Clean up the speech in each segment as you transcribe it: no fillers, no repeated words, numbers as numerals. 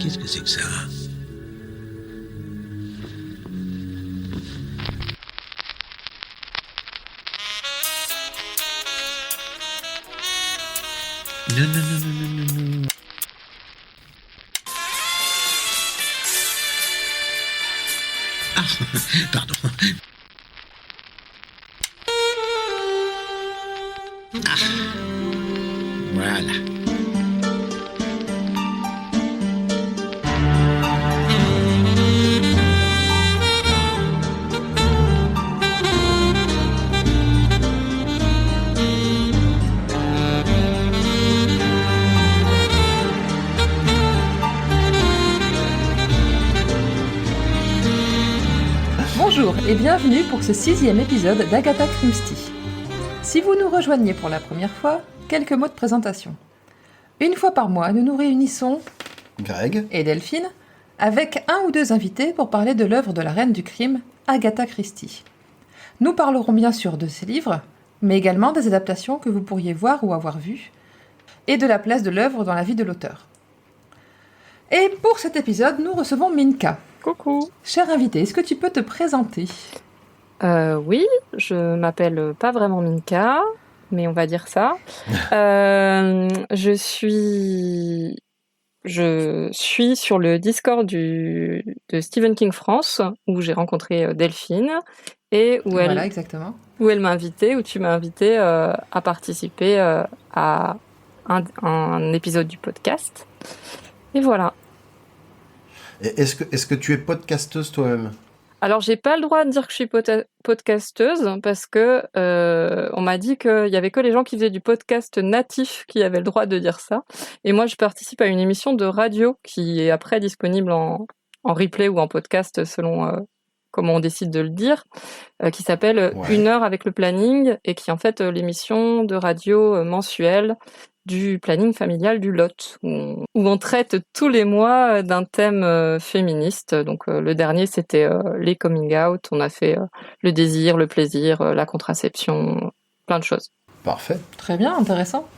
Qu'est-ce que c'est que ça? Non, non, non, non, non, non, non. Ah, pardon. Ah, voilà. Bonjour et bienvenue pour ce 6e épisode d'Agatha Christie. Si vous nous rejoignez pour la première fois, quelques mots de présentation. Une fois par mois, nous nous réunissons, Greg et Delphine, avec un ou deux invités pour parler de l'œuvre de la reine du crime, Agatha Christie. Nous parlerons bien sûr de ses livres, mais également des adaptations que vous pourriez voir ou avoir vues, et de la place de l'œuvre dans la vie de l'auteur. Et pour cet épisode, nous recevons Minka. Coucou. Cher invité, est-ce que tu peux te présenter ? Oui, je m'appelle pas vraiment Minka, mais on va dire ça. Je suis sur le Discord de Stephen King France, où j'ai rencontré Delphine, et où Voilà, exactement. où tu m'as invité à participer à un épisode du podcast. Et voilà. Et est-ce que tu es podcasteuse toi-même? Alors, j'ai pas le droit de dire que je suis podcasteuse parce que on m'a dit qu'il y avait que les gens qui faisaient du podcast natif qui avaient le droit de dire ça. Et moi, je participe à une émission de radio qui est après disponible en replay ou en podcast selon comment on décide de le dire, qui s'appelle Ouais. Une heure avec le planning et qui est en fait l'émission de radio mensuelle du planning familial du Lot, où on traite tous les mois d'un thème féministe. Donc le dernier, c'était les coming out. On a fait le désir, le plaisir, la contraception, plein de choses. Parfait. Très bien, intéressant.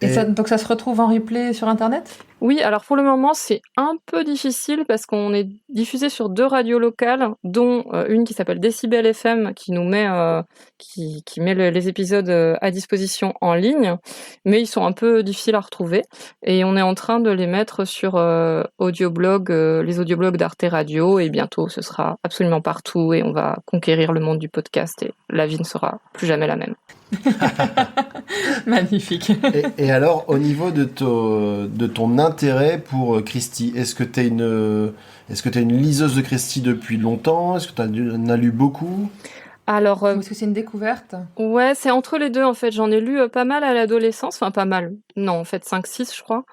Et Et- donc ça se retrouve en replay sur Internet ? Oui, alors pour le moment, c'est un peu difficile parce qu'on est diffusé sur 2 radios locales, dont une qui s'appelle Décibel FM, qui nous met, qui met les épisodes à disposition en ligne, mais ils sont un peu difficiles à retrouver. Et on est en train de les mettre sur audioblog, les audioblogs d'Arte Radio, et bientôt ce sera absolument partout et on va conquérir le monde du podcast et la vie ne sera plus jamais la même. Magnifique. et alors, au niveau de ton intérêt pour Christie, est-ce que tu es une liseuse de Christie depuis longtemps? Est-ce que tu en as lu beaucoup? Alors, Ou est-ce que c'est une découverte ? ouais, c'est entre les deux en fait. J'en ai lu pas mal à l'adolescence, enfin pas mal. Non, en fait 5-6 je crois.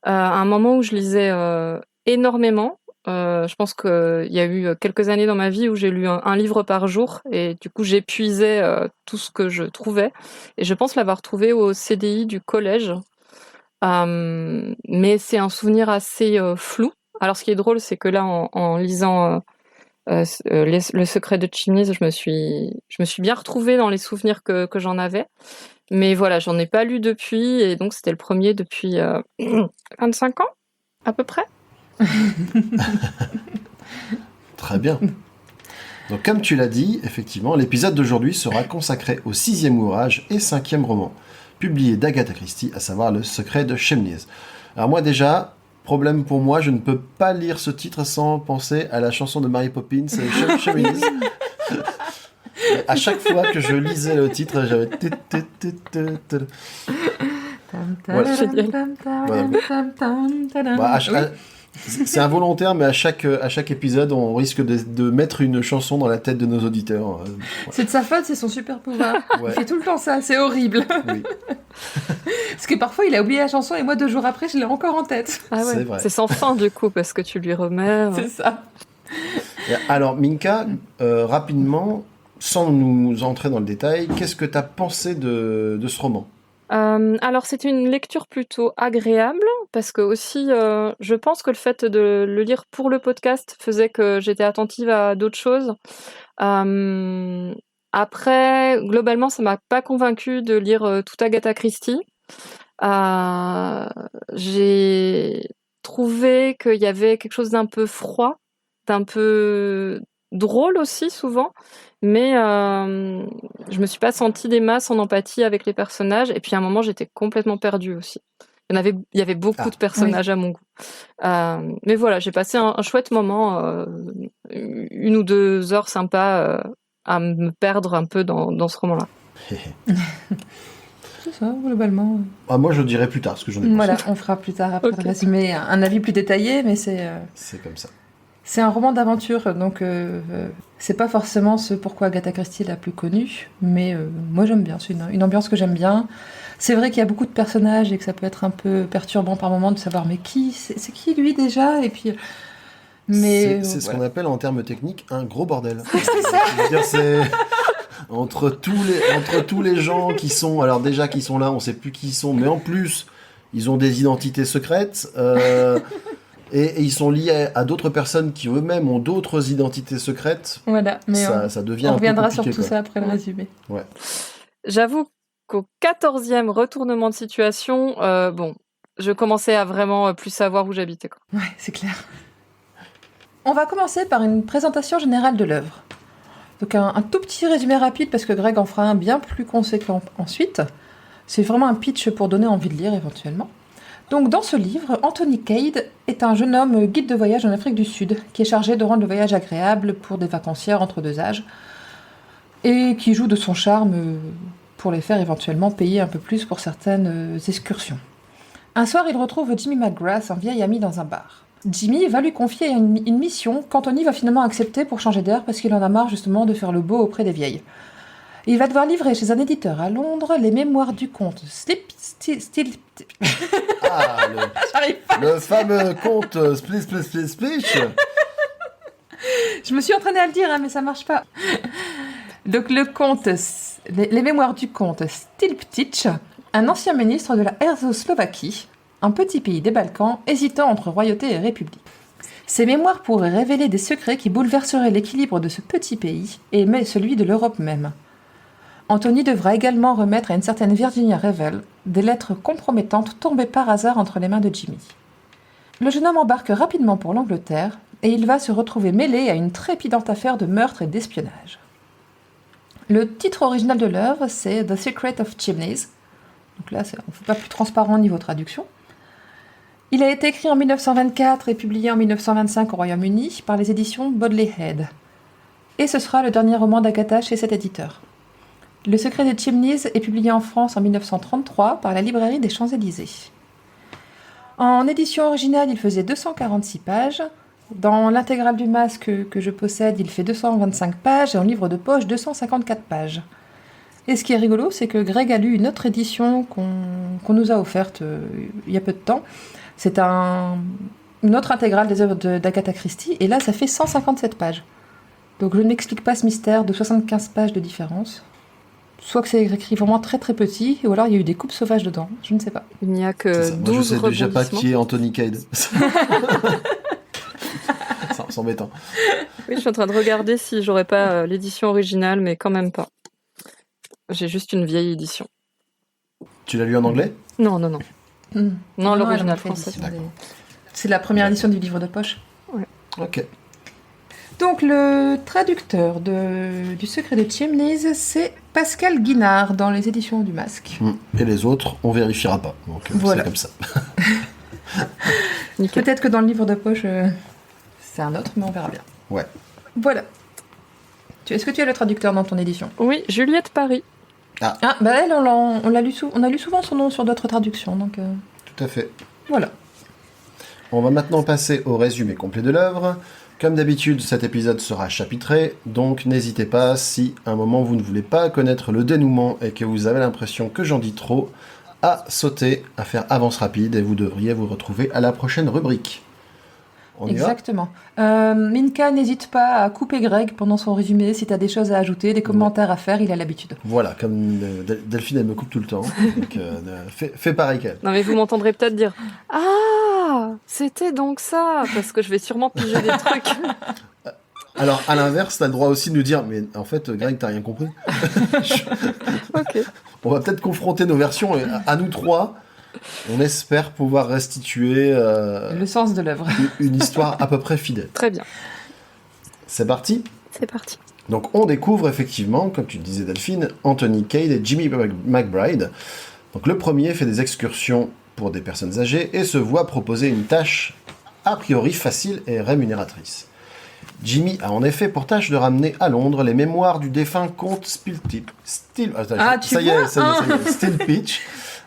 À un moment où je lisais énormément. Je pense qu'il y a eu quelques années dans ma vie où j'ai lu un livre par jour et du coup j'épuisais tout ce que je trouvais. Et je pense l'avoir trouvé au CDI du collège. Mais c'est un souvenir assez flou. Alors ce qui est drôle, c'est que là, en lisant Le secret de Chimney, je me suis bien retrouvée dans les souvenirs que j'en avais. Mais voilà, j'en ai pas lu depuis, et donc c'était le premier depuis 25 ans, à peu près. Très bien. Donc, comme tu l'as dit, effectivement, l'épisode d'aujourd'hui sera consacré au 6e ouvrage et 5e roman, publié d'Agatha Christie, à savoir Le secret de Chimney. Alors moi déjà, problème pour moi, je ne peux pas lire ce titre sans penser à la chanson de Mary Poppins, Chimney. À chaque fois que je lisais le titre, j'avais... Voilà. C'est involontaire, mais à chaque épisode, on risque de mettre une chanson dans la tête de nos auditeurs. C'est de sa faute, c'est son super pouvoir. Ouais. Il fait tout le temps ça, c'est horrible. Oui, Parce que parfois il a oublié la chanson et moi 2 jours après je l'ai encore en tête. Ah ouais. C'est vrai. C'est sans fin du coup, parce que tu lui remets. C'est ça. Alors, Minka, rapidement, sans nous entrer dans le détail, qu'est-ce que tu as pensé de ce roman? Alors c'était une lecture plutôt agréable parce que aussi je pense que le fait de le lire pour le podcast faisait que j'étais attentive à d'autres choses. Après, globalement, ça m'a pas convaincue de lire toute Agatha Christie. J'ai trouvé qu'il y avait quelque chose d'un peu froid, d'un peu drôle aussi souvent, mais je me suis pas sentie des masses en empathie avec les personnages. Et puis à un moment, j'étais complètement perdue aussi. Il y avait beaucoup de personnages à mon goût. Mais voilà, j'ai passé un chouette moment, 1 ou 2 heures sympas à me perdre un peu dans ce roman-là. C'est ça, globalement. Moi, je dirais plus tard ce que j'en ai pensé. Voilà, on fera plus tard après le résumé un avis plus détaillé, mais c'est comme ça. C'est un roman d'aventure, donc c'est pas forcément ce pourquoi Agatha Christie est la plus connue, mais moi j'aime bien, c'est une ambiance que j'aime bien. C'est vrai qu'il y a beaucoup de personnages et que ça peut être un peu perturbant par moment de savoir mais c'est qui lui déjà, et puis mais c'est ce qu'on appelle en termes techniques un gros bordel. C'est ça. Je veux dire, c'est entre tous les gens qui sont là, on sait plus qui ils sont, mais en plus ils ont des identités secrètes. Et ils sont liés à d'autres personnes qui eux-mêmes ont d'autres identités secrètes. Voilà, mais ça devient on un peu reviendra sur compliqué, tout ça après le résumé. Ouais. J'avoue qu'au 14e retournement de situation, je commençais à vraiment plus savoir où j'habitais, quoi. Ouais, c'est clair. On va commencer par une présentation générale de l'œuvre. Donc un tout petit résumé rapide parce que Greg en fera un bien plus conséquent ensuite. C'est vraiment un pitch pour donner envie de lire éventuellement. Donc dans ce livre, Anthony Cade est un jeune homme guide de voyage en Afrique du Sud qui est chargé de rendre le voyage agréable pour des vacancières entre deux âges et qui joue de son charme pour les faire éventuellement payer un peu plus pour certaines excursions. Un soir, il retrouve Jimmy McGrath, un vieil ami, dans un bar. Jimmy va lui confier une mission qu'Anthony va finalement accepter pour changer d'air parce qu'il en a marre justement de faire le beau auprès des vieilles. Il va devoir livrer chez un éditeur à Londres les mémoires du comte le fameux conte Splish. Je me suis entraînée à le dire, mais ça marche pas. Donc le comte, les mémoires du comte Stilptich, un ancien ministre de la Herzoslovaquie, un petit pays des Balkans hésitant entre royauté et république. Ces mémoires pourraient révéler des secrets qui bouleverseraient l'équilibre de ce petit pays et même celui de l'Europe même. Anthony devra également remettre à une certaine Virginia Revel des lettres compromettantes tombées par hasard entre les mains de Jimmy. Le jeune homme embarque rapidement pour l'Angleterre et il va se retrouver mêlé à une trépidante affaire de meurtre et d'espionnage. Le titre original de l'œuvre, c'est The Secret of Chimneys. Donc là, on ne fait pas plus transparent niveau traduction. Il a été écrit en 1924 et publié en 1925 au Royaume-Uni par les éditions Bodley Head. Et ce sera le dernier roman d'Agatha chez cet éditeur. Le Secret des Chimneys est publié en France en 1933 par la librairie des Champs-Élysées. En édition originale, il faisait 246 pages. Dans l'intégrale du Masque que je possède, il fait 225 pages et en livre de poche 254 pages. Et ce qui est rigolo, c'est que Greg a lu une autre édition qu'on nous a offerte il y a peu de temps. C'est une autre intégrale des œuvres d'Agatha Christie, et là, ça fait 157 pages. Donc je ne m'explique pas ce mystère de 75 pages de différence. Soit que c'est écrit vraiment très très petit, ou alors il y a eu des coupes sauvages dedans, je ne sais pas. Il n'y a que 12 Moi, je sais déjà pas rebondissements. qui est Anthony Cade. C'est embêtant. Oui, je suis en train de regarder si j'aurais pas l'édition originale, mais quand même pas. J'ai juste une vieille édition. Tu l'as lu en anglais? Non. Hmm. Non, elle l'original m'a fait français. édition C'est la première édition du livre de poche. Ok. Donc le traducteur du Secret de Chimneys, c'est Pascal Guinard dans les éditions du Masque. Et les autres, on vérifiera pas. Donc Voilà. c'est comme ça. Nickel. Peut-être que dans le livre de poche, c'est un autre, mais on verra bien. Ouais. Voilà. Est-ce que tu as le traducteur dans ton édition? Oui, Juliette Paris. Ah, bah elle, on a lu souvent son nom sur d'autres traductions, donc Tout à fait. voilà. On va maintenant passer au résumé complet de l'œuvre. Comme d'habitude, cet épisode sera chapitré, donc n'hésitez pas, si à un moment vous ne voulez pas connaître le dénouement et que vous avez l'impression que j'en dis trop, à sauter, à faire avance rapide, et vous devriez vous retrouver à la prochaine rubrique. On y va ? Exactement. Minka, n'hésite pas à couper Greg pendant son résumé si tu as des choses à ajouter, des commentaires à faire, il a l'habitude. Voilà, comme Delphine, elle me coupe tout le temps, donc fais pareil qu'elle. Non, mais vous m'entendrez peut-être dire « Ah, c'était donc ça !» Parce que je vais sûrement piger des trucs. Alors, à l'inverse, t'as le droit aussi de nous dire « Mais en fait, Greg, t'as rien compris. » Ok. On va peut-être confronter nos versions à nous trois. On espère pouvoir restituer Le sens de l'œuvre. une histoire à peu près fidèle. Très bien. C'est parti. C'est parti. Donc on découvre effectivement, comme tu le disais Delphine, Anthony Cade et Jimmy McBride. Donc le premier fait des excursions pour des personnes âgées et se voit proposer une tâche a priori facile et rémunératrice. Jimmy a en effet pour tâche de ramener à Londres les mémoires du défunt comte Stilpitch,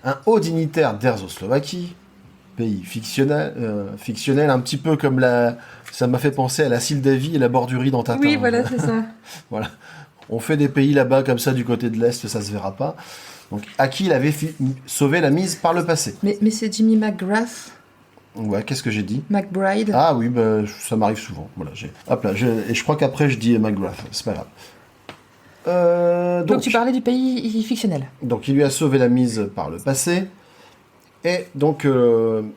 un haut dignitaire d'Erzoslovaquie, pays fictionnel, un petit peu comme ça m'a fait penser à la Sildavie et la bordurie dans Tintin. Oui, voilà, c'est ça. Voilà. On fait des pays là-bas comme ça du côté de l'Est, ça se verra pas. Donc à qui il avait sauvé la mise par le passé. Mais c'est Jimmy McGrath, Ouais, qu'est-ce que j'ai dit? McBride. Ah oui, bah, ça m'arrive souvent. Voilà, hop là, et je crois qu'après je dis McGrath, c'est pas grave. Donc tu parlais du pays fictionnel. Donc il lui a sauvé la mise par le passé. Et donc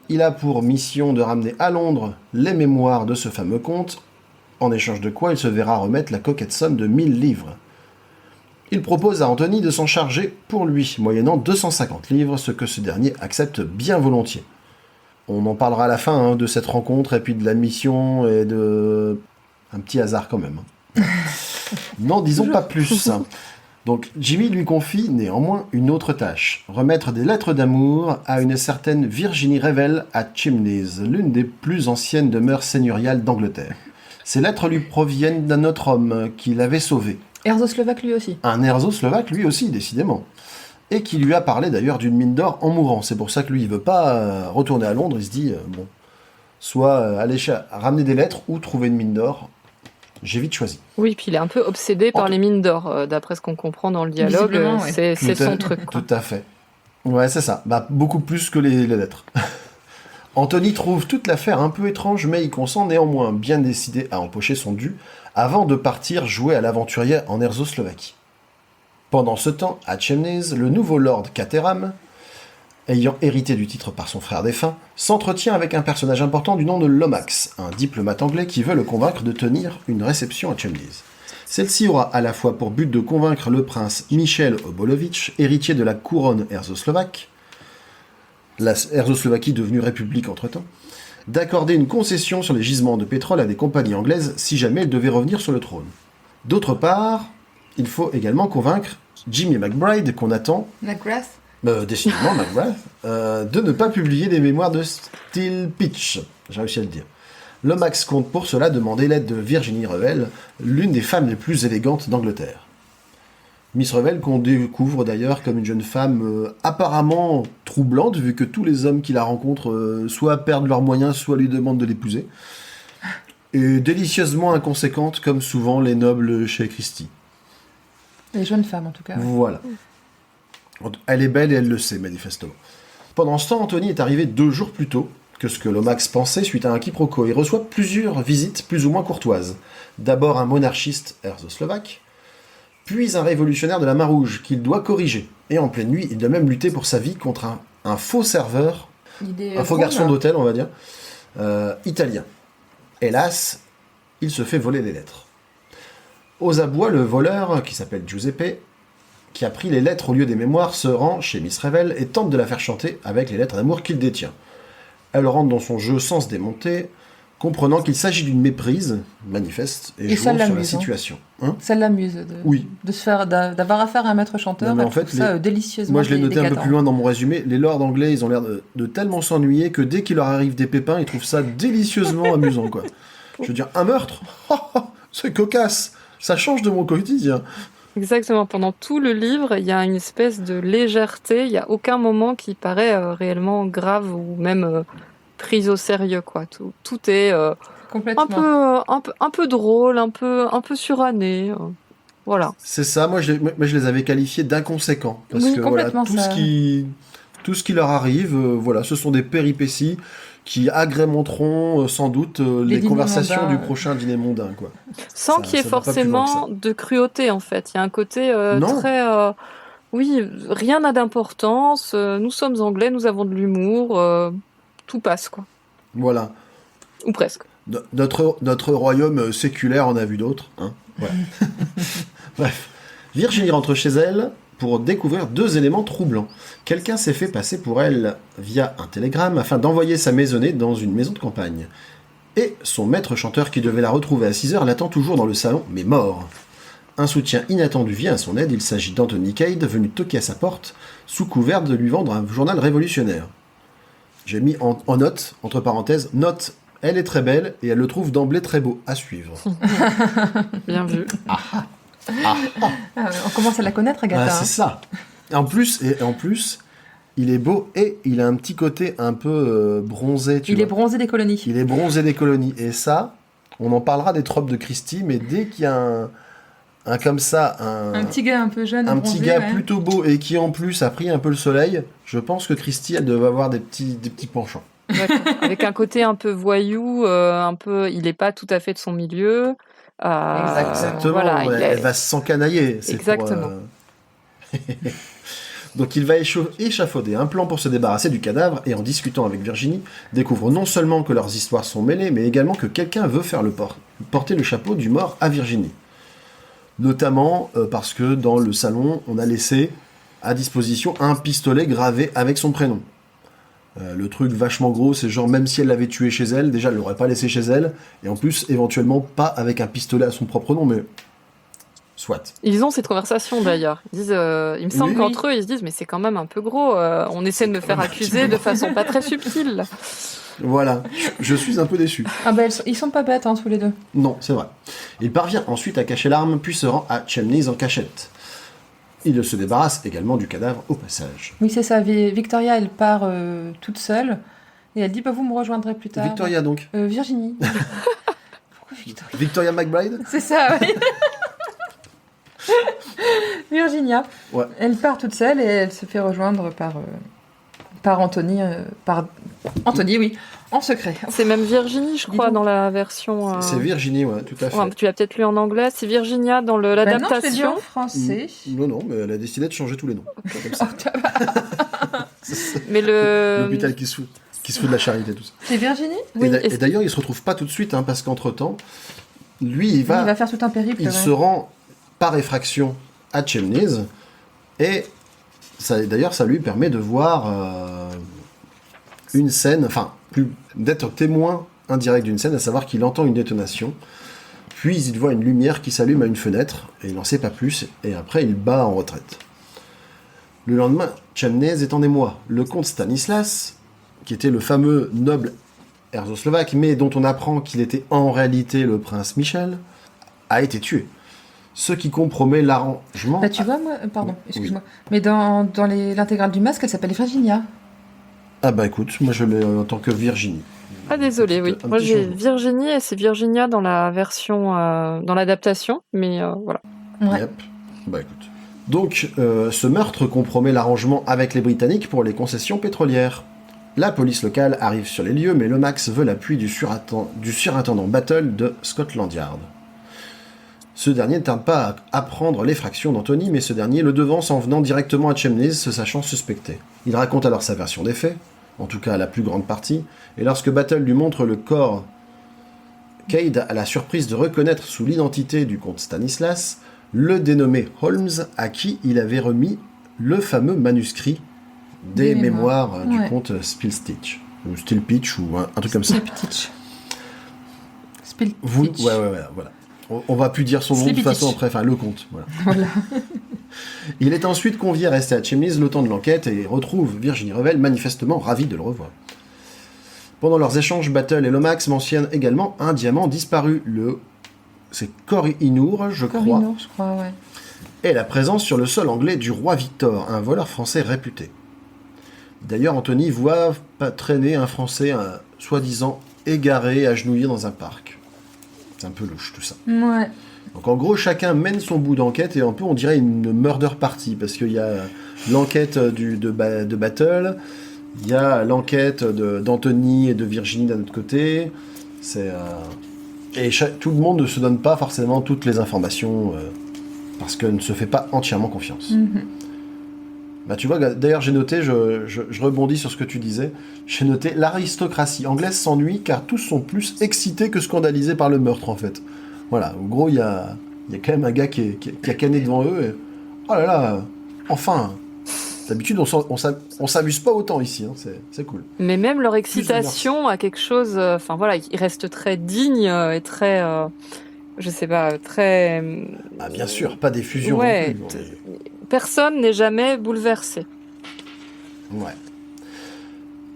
il a pour mission de ramener à Londres les mémoires de ce fameux comte, en échange de quoi il se verra remettre la coquette somme de 1000 livres. Il propose à Anthony de s'en charger pour lui, moyennant 250 livres, ce que ce dernier accepte bien volontiers. On en parlera à la fin de cette rencontre et puis de la mission et de... un petit hasard quand même. N'en disons pas plus. Donc Jimmy lui confie néanmoins une autre tâche, remettre des lettres d'amour à une certaine Virginie Revel à Chimneys, l'une des plus anciennes demeures seigneuriales d'Angleterre. Ces lettres lui proviennent d'un autre homme qui l'avait sauvé. Erzoslovaque lui aussi. Un Erzoslovaque lui aussi, décidément. Et qui lui a parlé d'ailleurs d'une mine d'or en mourant. C'est pour ça que lui, il veut pas retourner à Londres, il se dit, bon, soit aller ramener des lettres ou trouver une mine d'or. J'ai vite choisi. Oui, puis il est un peu obsédé par les mines d'or, d'après ce qu'on comprend dans le dialogue. Visiblement, ouais. C'est son truc, quoi. Tout à fait. Ouais, c'est ça. Bah, beaucoup plus que les lettres. Anthony trouve toute l'affaire un peu étrange, mais il consent néanmoins, bien décidé à empocher son dû, avant de partir jouer à l'aventurier en Erzoslovaquie. Pendant ce temps, à Chimneys, le nouveau lord Caterham, ayant hérité du titre par son frère défunt, s'entretient avec un personnage important du nom de Lomax, un diplomate anglais qui veut le convaincre de tenir une réception à Chimneys. Celle-ci aura à la fois pour but de convaincre le prince Michel Obolovitch, héritier de la couronne erzoslovaque, la Erzoslovaquie devenue république entre-temps, d'accorder une concession sur les gisements de pétrole à des compagnies anglaises si jamais elles devaient revenir sur le trône. D'autre part, il faut également convaincre Jimmy McBride, qu'on attend, McGrath. décidément McGrath, de ne pas publier les mémoires de Stilpitch. J'ai réussi à le dire. Lomax compte pour cela demander l'aide de Virginie Revel, l'une des femmes les plus élégantes d'Angleterre. Miss Revel, qu'on découvre d'ailleurs comme une jeune femme apparemment troublante, vu que tous les hommes qui la rencontrent soit perdent leurs moyens, soit lui demandent de l'épouser. Et délicieusement inconséquente, comme souvent les nobles chez Christie. Les jeunes femmes, en tout cas. Ouais. Voilà. Elle est belle et elle le sait, manifestement. Pendant ce temps, Anthony est arrivé 2 jours plus tôt que ce que Lomax pensait suite à un quiproquo. Il reçoit plusieurs visites plus ou moins courtoises. D'abord un monarchiste erzoslovaque, puis un révolutionnaire de la Main Rouge qu'il doit corriger. Et en pleine nuit, il doit même lutter pour sa vie contre un faux serveur, un faux garçon d'hôtel, on va dire, italien. Hélas, il se fait voler les lettres. Aux abois, le voleur, qui s'appelle Giuseppe, qui a pris les lettres au lieu des mémoires, se rend chez Miss Revel et tente de la faire chanter avec les lettres d'amour qu'il détient. Elle rentre dans son jeu sans se démonter, comprenant qu'il s'agit d'une méprise manifeste et jouant sur la situation. Ça l'amuse Oui. d'avoir affaire à un maître chanteur. Non, mais en elle fait, trouve ça délicieusement. Moi, je l'ai noté un peu décadent. plus loin dans mon résumé. Les lords anglais, ils ont l'air de tellement s'ennuyer que dès qu'il leur arrive des pépins, ils trouvent ça délicieusement amusant, quoi. Je veux dire, un meurtre, c'est cocasse. Ça change de mon quotidien. Exactement. Pendant tout le livre, il y a une espèce de légèreté. Il n'y a aucun moment qui paraît réellement grave ou même pris au sérieux, quoi. Tout est un peu drôle, un peu suranné. Voilà. C'est ça. Moi, je les avais qualifiés d'inconséquents parce Oui, que voilà, complètement tout ce qui leur arrive, voilà, ce sont des péripéties qui agrémenteront sans doute les conversations mondains, du prochain dîner mondain, quoi. Sans qu'il y ait ça va pas plus loin que forcément ça. de cruauté, en fait. Il y a un côté Non. très... oui, rien n'a d'importance. Nous sommes anglais, nous avons de l'humour. Tout passe, quoi. Voilà. Ou presque. Notre royaume séculaire en a vu d'autres. Hein, voilà. Bref. Virginie rentre chez elle, pour découvrir 2 éléments troublants. Quelqu'un s'est fait passer pour elle via un télégramme afin d'envoyer sa maisonnée dans une maison de campagne. Et son maître chanteur qui devait la retrouver à 6h l'attend toujours dans le salon, mais mort. Un soutien inattendu vient à son aide, il s'agit d'Anthony Cade, venu toquer à sa porte, sous couvert de lui vendre un journal révolutionnaire. J'ai mis en note, entre parenthèses, note, elle est très belle et elle le trouve d'emblée très beau, à suivre. Bien vu. On commence à la connaître, Agatha. Ah, c'est ça. En plus, il est beau et il a un petit côté un peu bronzé, tu Il vois. est bronzé des colonies. Il est bronzé des colonies. Et ça, on en parlera des tropes de Christie, mais dès qu'il y a un comme ça, Un petit gars un peu jeune, un bronzé, petit gars ouais. plutôt beau et qui en plus a pris un peu le soleil, je pense que Christie, elle devait avoir des petits penchants. D'accord. Avec un côté un peu voyou, un peu, il n'est pas tout à fait de son milieu. Exactement, Voilà, elle va s'encanailler. C'est Exactement. Donc il va échafauder un plan pour se débarrasser du cadavre et en discutant avec Virginie, découvre non seulement que leurs histoires sont mêlées, mais également que quelqu'un veut faire porter le chapeau du mort à Virginie. Notamment parce que dans le salon, on a laissé à disposition un pistolet gravé avec son prénom. Le truc vachement gros, c'est genre même si elle l'avait tué chez elle, déjà elle l'aurait pas laissé chez elle, et en plus éventuellement pas avec un pistolet à son propre nom, mais soit. Ils ont cette conversation d'ailleurs. Ils disent, il me semble Oui. qu'entre eux, ils se disent, mais c'est quand même un peu gros. On essaie de me faire accuser de façon pas très subtile. Voilà, je suis un peu déçu. Ah bah ils sont pas bêtes, tous les deux. Non, c'est vrai. Il parvient ensuite à cacher l'arme, puis se rend à Chemney's en cachette. Il se débarrasse également du cadavre au passage. Oui, c'est ça. Victoria, elle part toute seule. Et elle dit, bah, vous me rejoindrez plus tard. Victoria donc. Virginie. Pourquoi Victoria Victoria McBride. C'est ça, oui. Virginia. Ouais. Elle part toute seule et elle se fait rejoindre par Anthony. Par Anthony, oui. En secret. C'est même Virginie, je crois, donc. dans la version. C'est Virginie, ouais, tout à fait. Ouais, tu l'as peut-être lu en anglais. C'est Virginia dans Bah non, je l'ai dit l'adaptation. en français. Non, mais elle a décidé de changer tous les noms. Comme ça. Mais L'hôpital qui se fout de la charité, tout ça. C'est Virginie Oui, Et d'ailleurs, il se retrouve pas tout de suite, parce qu'entre-temps, lui, il Il va va faire tout un périple. il ouais. se rend par effraction à Chemney's, et d'ailleurs, ça lui permet de voir une scène, d'être témoin indirect d'une scène, à savoir qu'il entend une détonation, puis il voit une lumière qui s'allume à une fenêtre, et il n'en sait pas plus, et après il bat en retraite. Le lendemain, Chemney's est en émoi. Le comte Stanislas, qui était le fameux noble herzoslovaque, mais dont on apprend qu'il était en réalité le prince Michel, a été tué. Ce qui compromet l'arrangement. Bah, tu vois, moi, pardon, excuse-moi. Mais dans l'intégrale du masque, elle s'appelle Virginia. Ah bah écoute, moi je l'ai en tant que Virginie. Ah désolé, oui. Un Moi petit j'ai changement. Virginie et c'est Virginia dans la version, dans l'adaptation, mais voilà. Ouais. Yep. Bah écoute. Donc, ce meurtre compromet l'arrangement avec les Britanniques pour les concessions pétrolières. La police locale arrive sur les lieux, mais Lomax veut l'appui du surintendant Battle de Scotland Yard. Ce dernier ne tarde pas à apprendre l'effraction d'Anthony, mais ce dernier le devance en venant directement à Chemney's, se sachant suspecté. Il raconte alors sa version des faits, en tout cas la plus grande partie, et lorsque Battle lui montre le corps, Cade a la surprise de reconnaître sous l'identité du comte Stanislas le dénommé Holmes, à qui il avait remis le fameux manuscrit des mémoires du ouais. comte Spilstitch, ou Stilpitch, ou un truc comme ça. Spilpitch. Vous, Spilpitch. voilà. On va plus dire son nom de toute Slipitich. façon après, le comte, voilà. Voilà. Il est ensuite convié à rester à Chemney's le temps de l'enquête et retrouve Virginie Revel manifestement ravie de le revoir. Pendant leurs échanges, Battle et Lomax mentionnent également un diamant disparu, c'est Koh-i-Noor, je crois, Corino, je crois, ouais. et la présence sur le sol anglais du roi Victor, un voleur français réputé. D'ailleurs, Anthony voit traîner un Français soi-disant égaré, agenouillé dans un parc. C'est un peu louche tout ça. Ouais. Donc en gros, chacun mène son bout d'enquête et un peu on dirait une murder party, parce qu'il y a l'enquête de Battle, il y a l'enquête d'Anthony et de Virginie d'un autre côté, et tout le monde ne se donne pas forcément toutes les informations, parce qu'elle ne se fait pas entièrement confiance. Mhm. Bah tu vois, d'ailleurs j'ai noté, je rebondis sur ce que tu disais, j'ai noté l'aristocratie anglaise s'ennuie car tous sont plus excités que scandalisés par le meurtre en fait. Voilà, en gros il y a quand même un gars qui a canné devant eux et oh là là, Enfin, d'habitude, on s'amuse pas autant ici, hein, c'est cool. Mais même leur de excitation a quelque chose. Enfin voilà, ils restent très dignes et très. Je sais pas, très. Ah, bien sûr, pas d'effusion Ouais. non plus. Personne n'est jamais bouleversé. Ouais.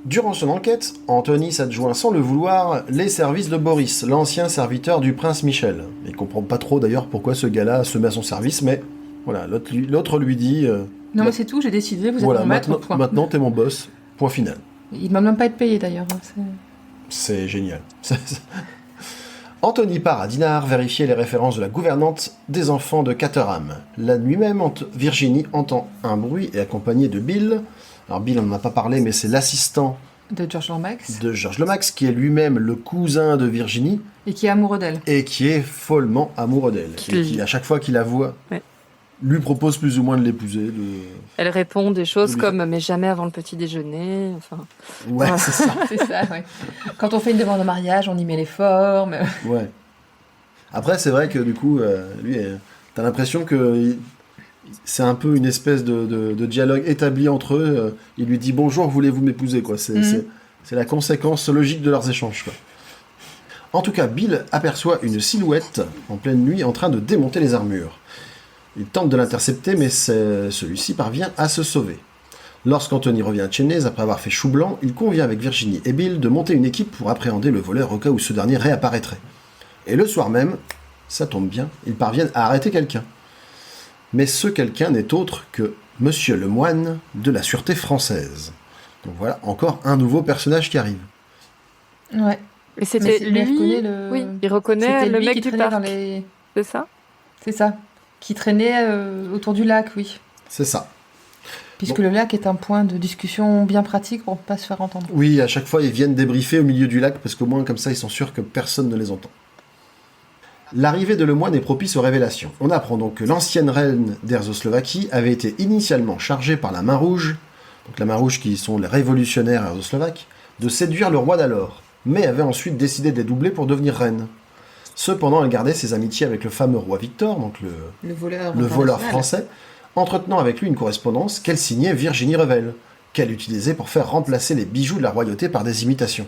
Durant son enquête, Anthony s'adjoint sans le vouloir les services de Boris, l'ancien serviteur du prince Michel. Il comprend pas trop d'ailleurs pourquoi ce gars-là se met à son service, mais voilà, l'autre lui dit Non, mais c'est tout, j'ai décidé, vous êtes voilà, mon maître, maintenant, point. maintenant t'es mon boss, point final. Il ne demande même pas être payé d'ailleurs. Hein, C'est génial. Anthony part à Dinard vérifier les références de la gouvernante des enfants de Caterham. La nuit même, Virginie entend un bruit et accompagné de Bill. Alors Bill, on n'en a pas parlé, mais c'est l'assistant De George Lomax. de George Lomax, qui est lui-même le cousin de Virginie, Et qui est amoureux d'elle. et qui est follement amoureux d'elle. Et qui, à chaque fois qu'il la voit, Ouais. lui propose plus ou moins de l'épouser. Elle répond des choses Oui. comme mais jamais avant le petit déjeuner. Enfin, Ouais, Ah. c'est ça. C'est ça, ouais. Quand on fait une demande en mariage, on y met les formes. Ouais. Après, c'est vrai que du coup, lui, t'as l'impression que c'est un peu une espèce de dialogue établi entre eux. Il lui dit bonjour, voulez-vous m'épouser, quoi. C'est la conséquence logique de leurs échanges, quoi. En tout cas, Bill aperçoit une silhouette en pleine nuit en train de démonter les armures. Il tente de l'intercepter, mais celui-ci parvient à se sauver. Lorsqu'Anthony revient à Chennez, après avoir fait chou blanc, il convient avec Virginie et Bill de monter une équipe pour appréhender le voleur au cas où ce dernier réapparaîtrait. Et le soir même, ça tombe bien, ils parviennent à arrêter quelqu'un. Mais ce quelqu'un n'est autre que Monsieur Lemoine de la Sûreté française. Donc voilà, encore un nouveau personnage qui arrive. Ouais. et c'était Mais il lui. reconnaît le- Oui, il reconnaît C'était le lui mec qui du traînait parc. dans les... C'est ça. C'est ça. Qui traînait autour du lac, oui. C'est ça. Puisque le lac est un point de discussion bien pratique pour ne pas se faire entendre. Oui, à chaque fois, ils viennent débriefer au milieu du lac, parce qu'au moins, comme ça, ils sont sûrs que personne ne les entend. L'arrivée de Lemoine est propice aux révélations. On apprend donc que l'ancienne reine d'Erzoslovaquie avait été initialement chargée par la Main Rouge, donc la Main Rouge qui sont les révolutionnaires erzoslovaques, de séduire le roi d'alors, mais avait ensuite décidé de les doubler pour devenir reine. Cependant, elle gardait ses amitiés avec le fameux roi Victor, donc le voleur international. français, entretenant avec lui une correspondance qu'elle signait Virginie Revel, qu'elle utilisait pour faire remplacer les bijoux de la royauté par des imitations.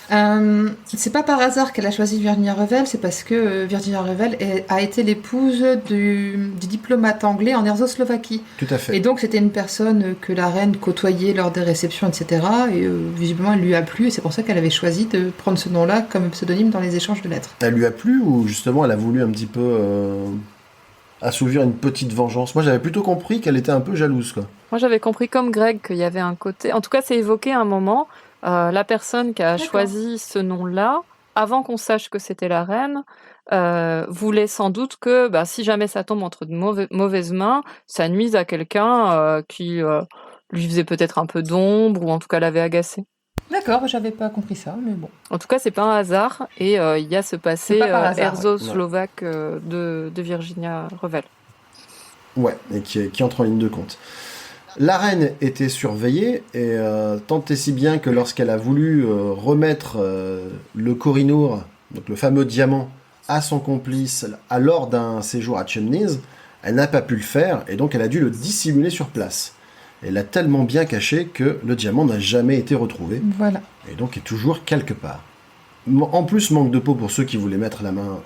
C'est pas par hasard qu'elle a choisi Virginia Revel, c'est parce que Virginia Revel a été l'épouse du diplomate anglais en Erzoslovaquie. Tout à fait. Et donc c'était une personne que la reine côtoyait lors des réceptions, etc. Et visiblement elle lui a plu, et c'est pour ça qu'elle avait choisi de prendre ce nom-là comme pseudonyme dans les échanges de lettres. Elle lui a plu ou justement elle a voulu un petit peu assouvir une petite vengeance? Moi j'avais plutôt compris qu'elle était un peu jalouse, quoi. Moi, j'avais compris comme Greg qu'il y avait un côté. En tout cas, c'est évoqué à un moment. La personne qui a D'accord. choisi ce nom-là, avant qu'on sache que c'était la reine, voulait sans doute que, si jamais ça tombe entre de mauvaises mains, ça nuise à quelqu'un qui lui faisait peut-être un peu d'ombre ou en tout cas l'avait agacé. D'accord, j'avais pas compris ça, mais bon. En tout cas, c'est pas un hasard et il y a ce passé pas par hasard, erzo-slovaque de Virginia Revel. Ouais, et qui entre en ligne de compte. La reine était surveillée, et tant et si bien que lorsqu'elle a voulu remettre le Kohinoor, donc le fameux diamant, à son complice lors d'un séjour à Chemnitz, elle n'a pas pu le faire, et donc elle a dû le dissimuler sur place. Elle l'a tellement bien caché que le diamant n'a jamais été retrouvé, Voilà. et donc est toujours quelque part. En plus, manque de peau pour ceux qui voulaient mettre la main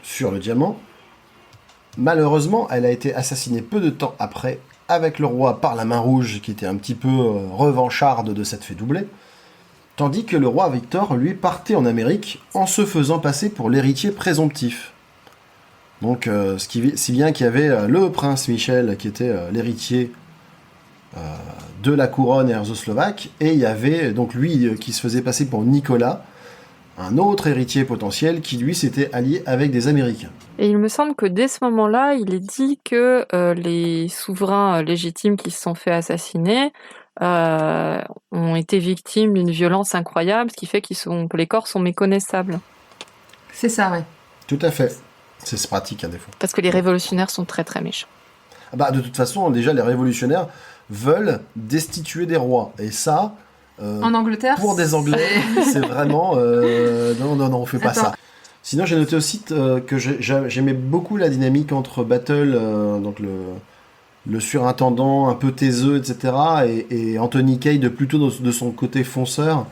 sur le diamant. Malheureusement, elle a été assassinée peu de temps après, avec le roi par la Main Rouge, qui était un petit peu revancharde de s'être fait doubler, tandis que le roi Victor, lui, partait en Amérique en se faisant passer pour l'héritier présomptif. Donc, si bien qu'il y avait le prince Michel, qui était l'héritier de la couronne erzoslovaque, et il y avait donc lui qui se faisait passer pour Nicolas, un autre héritier potentiel qui lui s'était allié avec des Américains. Et il me semble que dès ce moment-là, il est dit que les souverains légitimes qui se sont fait assassiner ont été victimes d'une violence incroyable, ce qui fait que les corps sont méconnaissables. C'est ça, ouais. Tout à fait. C'est pratique, des fois. Parce que les révolutionnaires sont très très méchants. Ah bah, de toute façon, déjà, les révolutionnaires veulent destituer des rois. Et ça, En Angleterre, pour des Anglais, c'est vraiment... non, on fait pas Attends. ça. Sinon, j'ai noté aussi que j'aimais beaucoup la dynamique entre Battle, donc le surintendant un peu taiseux, etc. Et Anthony Cade plutôt de son côté fonceur.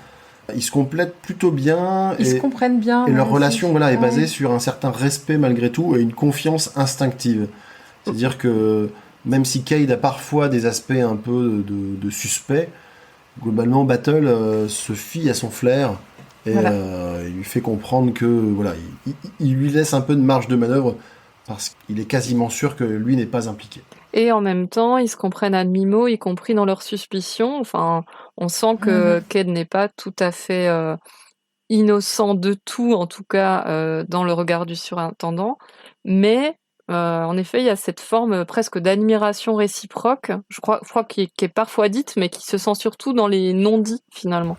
Ils se complètent plutôt bien. Ils se comprennent bien. Et leur ouais, relation aussi. est Ouais. basée sur un certain respect malgré tout et une confiance instinctive. C'est-à-dire que même si Cade a parfois des aspects un peu de suspect, globalement Battle se fie à son flair et Voilà. il lui fait comprendre que voilà, il lui laisse un peu de marge de manœuvre parce qu'il est quasiment sûr que lui n'est pas impliqué. Et en même temps, ils se comprennent à demi-mot, y compris dans leurs suspicions. Enfin, on sent que Cade n'est pas tout à fait innocent de tout, en tout cas dans le regard du surintendant. Mais en effet, il y a cette forme presque d'admiration réciproque, je crois qui est parfois dite, mais qui se sent surtout dans les non-dits finalement.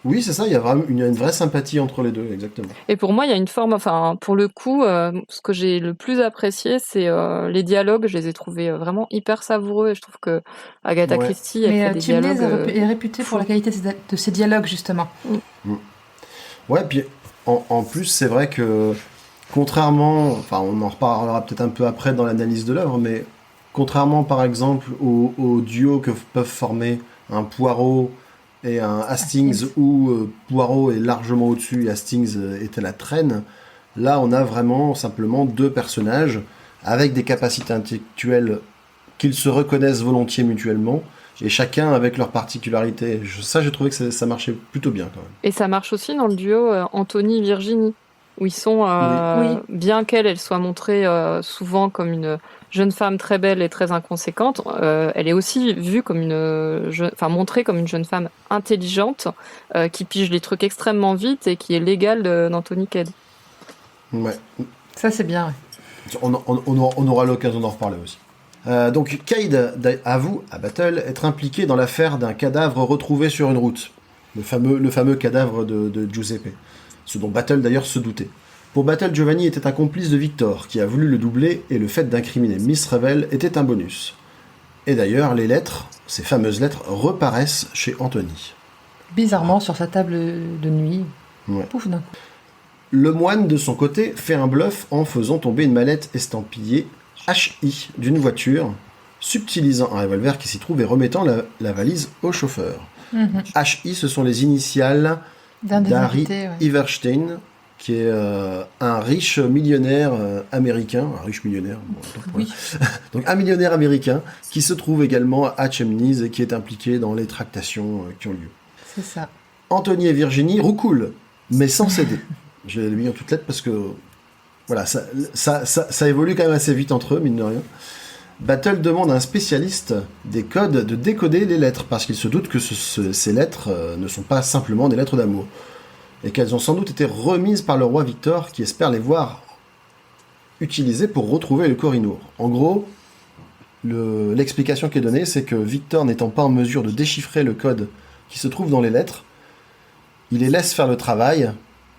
Oui, c'est ça, il y a vraiment une vraie sympathie entre les deux, exactement. Et pour moi, il y a une forme, enfin, pour le coup, ce que j'ai le plus apprécié, c'est les dialogues. Je les ai trouvés vraiment hyper savoureux et je trouve que Agatha Ouais. Christie, elle fait Mais des Chimney dialogues. est réputé pour la qualité de ses dialogues, justement. Ouais, puis en plus, c'est vrai que contrairement, enfin, on en reparlera peut-être un peu après dans l'analyse de l'œuvre, mais contrairement par exemple au duo que peuvent former un Poirot et un Hastings, où Poirot est largement au-dessus et Hastings est à la traîne, là on a vraiment simplement deux personnages avec des capacités intellectuelles qu'ils se reconnaissent volontiers mutuellement, et chacun avec leurs particularités. Ça, j'ai trouvé que ça marchait plutôt bien quand même. Et ça marche aussi dans le duo Anthony-Virginie, où ils sont, Oui. bien qu'elle soit montrée souvent comme une jeune femme très belle et très inconséquente, elle est aussi vue comme montrée comme une jeune femme intelligente, qui pige les trucs extrêmement vite et qui est l'égale d'Anthony Cade. Ouais. Ça, c'est bien. Ouais. On aura l'occasion d'en reparler aussi. Donc Cade avoue à Battle être impliqué dans l'affaire d'un cadavre retrouvé sur une route. Le fameux cadavre de Giuseppe. Ce dont Battle d'ailleurs se doutait. Pour Battle, Giovanni était un complice de Victor, qui a voulu le doubler, et le fait d'incriminer Miss Revel était un bonus. Et d'ailleurs, les lettres, ces fameuses lettres, reparaissent chez Anthony. Bizarrement, sur sa table de nuit. Ouais. Pouf, d'un coup. Le moine, de son côté, fait un bluff en faisant tomber une mallette estampillée HI d'une voiture, subtilisant un revolver qui s'y trouve et remettant la valise au chauffeur. HI, ce sont les initiales D'un des d'Harry invités, ouais. Everstein, qui est un riche millionnaire américain. Un riche millionnaire, bon, donc, Oui. voilà. Donc un millionnaire américain qui se trouve également à Chemnitz et qui est impliqué dans les tractations qui ont lieu. C'est ça. Anthony et Virginie roucoulent, mais sans céder. Je l'ai mis en toutes lettres parce que voilà, ça évolue quand même assez vite entre eux, mine de rien. Battle demande à un spécialiste des codes de décoder les lettres, parce qu'il se doute que ces lettres ne sont pas simplement des lettres d'amour, et qu'elles ont sans doute été remises par le roi Victor, qui espère les voir utilisées pour retrouver le Kohinoor. En gros, l'explication qui est donnée, c'est que Victor n'étant pas en mesure de déchiffrer le code qui se trouve dans les lettres, il les laisse faire le travail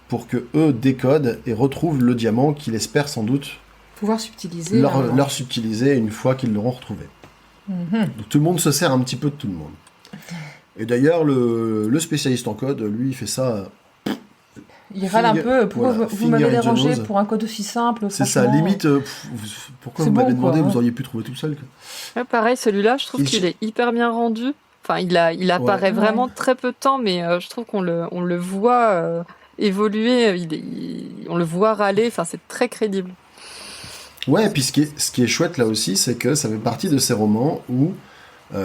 pour que eux décodent et retrouvent le diamant qu'il espère sans doute Pouvoir subtiliser. leur subtiliser une fois qu'ils l'auront retrouvé. Donc tout le monde se sert un petit peu de tout le monde. Et d'ailleurs, le spécialiste en code, lui, il fait ça. Il râle un peu. Pourquoi voilà, vous m'avez finger in the dérangé nose. pour un code aussi simple? C'est ça, franchement. limite. Pourquoi C'est vous m'avez bon, quoi, demandé, ouais. vous auriez pu trouver tout seul. Quoi. Ouais, pareil, celui-là, je trouve Il- qu'il est hyper bien rendu. Enfin, il apparaît Ouais. vraiment très peu de temps, mais je trouve qu'on le voit évoluer, on le voit râler, enfin, c'est très crédible. Ouais, et puis ce qui est chouette là aussi, c'est que ça fait partie de ces romans où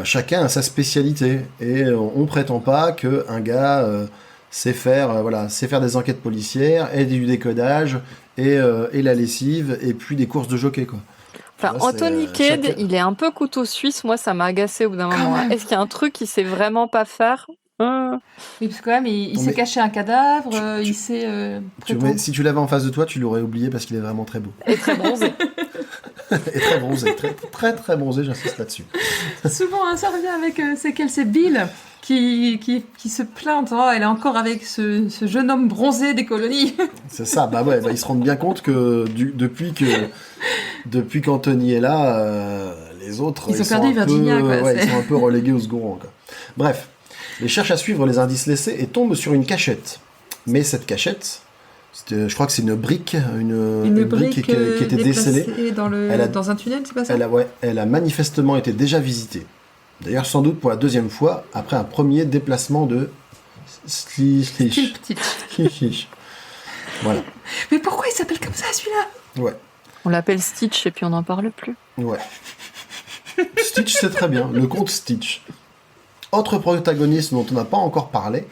chacun a sa spécialité. Et on prétend pas qu'un gars sait faire des enquêtes policières, et du décodage, et la lessive, et puis des courses de jockey, quoi. Enfin, Tu vois, Anthony c'est, Cade, chacun- il est un peu couteau suisse, moi ça m'a agacé au bout d'un moment. même. Est-ce qu'il y a un truc qu'il sait vraiment pas faire? Oui, parce que quand même, il Non, sait mais cacher un cadavre, tu- il sait si tu l'avais en face de toi, tu l'aurais oublié parce qu'il est vraiment très beau. Et très bronzé. Et très bronzé, très, très, très bronzé, j'insiste là-dessus. Souvent, hein, ça revient avec c'est Bill qui se plaint. Oh, elle est encore avec ce jeune homme bronzé des colonies. C'est ça, ils se rendent bien compte que depuis qu'Anthony est là, les autres Ils ont sont perdu un Virginia, peu, quoi, ouais, c'est- ils sont un peu relégués au second rang. Quoi. Bref, ils cherchent à suivre les indices laissés et tombent sur une cachette. Mais cette cachette, Je crois que c'est une brique, Une brique qui était décelée. déplacée dans un tunnel, c'est pas ça? Elle a manifestement été déjà visitée. D'ailleurs, sans doute pour la deuxième fois, après un premier déplacement de Stitch. Voilà. Mais pourquoi il s'appelle comme ça, celui-là? Ouais. On l'appelle Stitch et puis on n'en parle plus. Ouais. Stitch, c'est très bien. Le conte Stitch. Autre protagoniste dont on n'a pas encore parlé,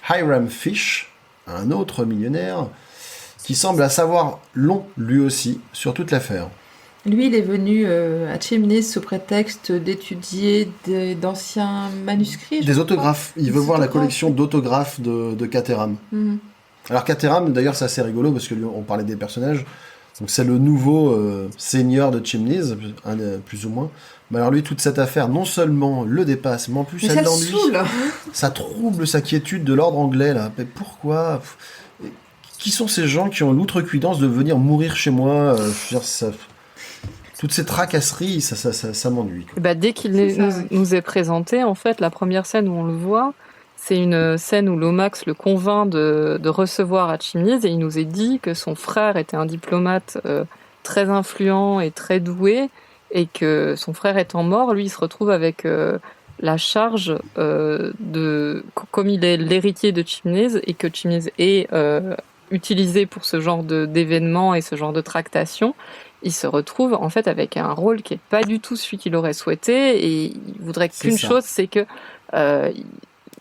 Hiram Fish, un autre millionnaire, qui semble à savoir long, lui aussi, sur toute l'affaire. Lui, il est venu à Chimneys sous prétexte d'étudier d'anciens manuscrits. Des autographes. Il veut voir la collection d'autographes de Caterham. Mhm. Alors Caterham, d'ailleurs, c'est assez rigolo parce que on parlait des personnages. Donc c'est le nouveau seigneur de Chimneys, plus ou moins. Mais alors lui, toute cette affaire, non seulement le dépasse, mais en plus Mais elle ça le l'ennuie. saoule. Ça trouble sa quiétude de l'ordre anglais, là. Mais pourquoi? Qui sont ces gens qui ont l'outrecuidance de venir mourir chez moi? Je veux dire, toutes ces tracasseries, ça m'ennuie. Et bah, dès qu'il C'est ça, nous, ouais. nous est présenté, en fait, la première scène où on le voit, c'est une scène où Lomax le convainc de recevoir à Chimneys et il nous est dit que son frère était un diplomate très influent et très doué et que son frère étant mort, lui, il se retrouve avec la charge comme il est l'héritier de Chimneys et que Chimneys est utilisé pour ce genre d'événements et ce genre de tractations, il se retrouve en fait avec un rôle qui est pas du tout celui qu'il aurait souhaité et il voudrait C'est qu'une ça. chose, c'est que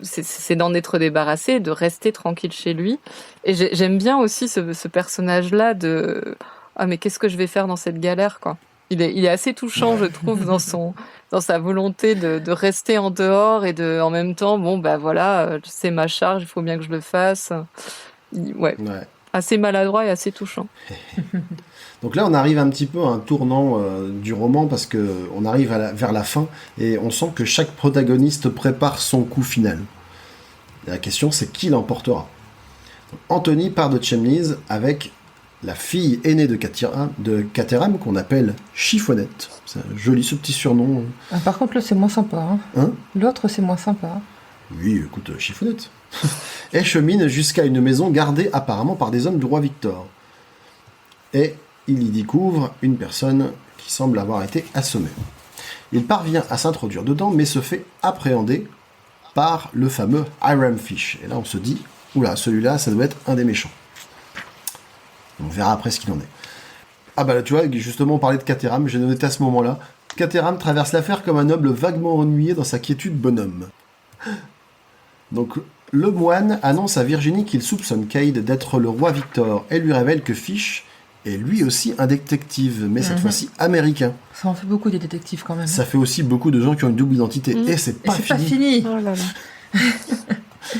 c'est d'en être débarrassé, de rester tranquille chez lui. Et j'aime bien aussi ce personnage-là de ah mais qu'est-ce que je vais faire dans cette galère quoi. Il est assez touchant je trouve dans sa volonté de rester en dehors et de en même temps bon bah voilà c'est ma charge, il faut bien que je le fasse. Ouais. Assez maladroit et assez touchant. Donc là, on arrive un petit peu à un tournant du roman parce que on arrive vers la fin et on sent que chaque protagoniste prépare son coup final. Et la question, c'est qui l'emportera. Donc, Anthony part de Chimneys avec la fille aînée de Caterham qu'on appelle Chiffonnette. C'est un joli ce petit surnom. Ah, par contre, là, c'est moins sympa. Hein? L'autre, c'est moins sympa. Oui, écoute, Chiffonnette. Et chemine jusqu'à une maison gardée apparemment par des hommes du roi Victor. Et il y découvre une personne qui semble avoir été assommée. Il parvient à s'introduire dedans, mais se fait appréhender par le fameux Hiram Fish. Et là, on se dit, oula, celui-là, ça doit être un des méchants. On verra après ce qu'il en est. Ah bah là, tu vois, justement, on parlait de Caterham, j'ai noté à ce moment-là. Caterham traverse l'affaire comme un noble vaguement ennuyé dans sa quiétude bonhomme. Donc, le moine annonce à Virginie qu'il soupçonne Cade d'être le roi Victor et lui révèle que Fish est lui aussi un détective, mais cette fois-ci américain. Ça en fait beaucoup des détectives quand même. Ça fait aussi beaucoup de gens qui ont une double identité. Et c'est pas fini. Oh là là.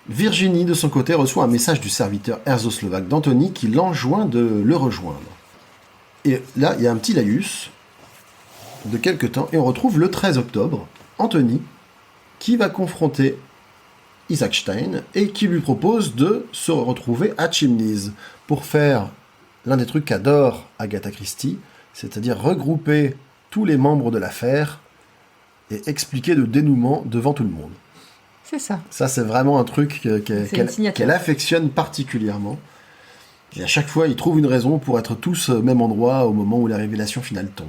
Virginie, de son côté, reçoit un message du serviteur herzoslovaque d'Anthony qui l'enjoint de le rejoindre. Et là, il y a un petit laïus de quelque temps, et on retrouve le 13 octobre, Anthony, qui va confronter Isaac Stein, et qui lui propose de se retrouver à Chimneys pour faire l'un des trucs qu'adore Agatha Christie, c'est-à-dire regrouper tous les membres de l'affaire et expliquer le dénouement devant tout le monde. C'est ça. Ça, c'est vraiment un truc une signature. qu'elle affectionne particulièrement. Et à chaque fois, ils trouvent une raison pour être tous au même endroit au moment où la révélation finale tombe.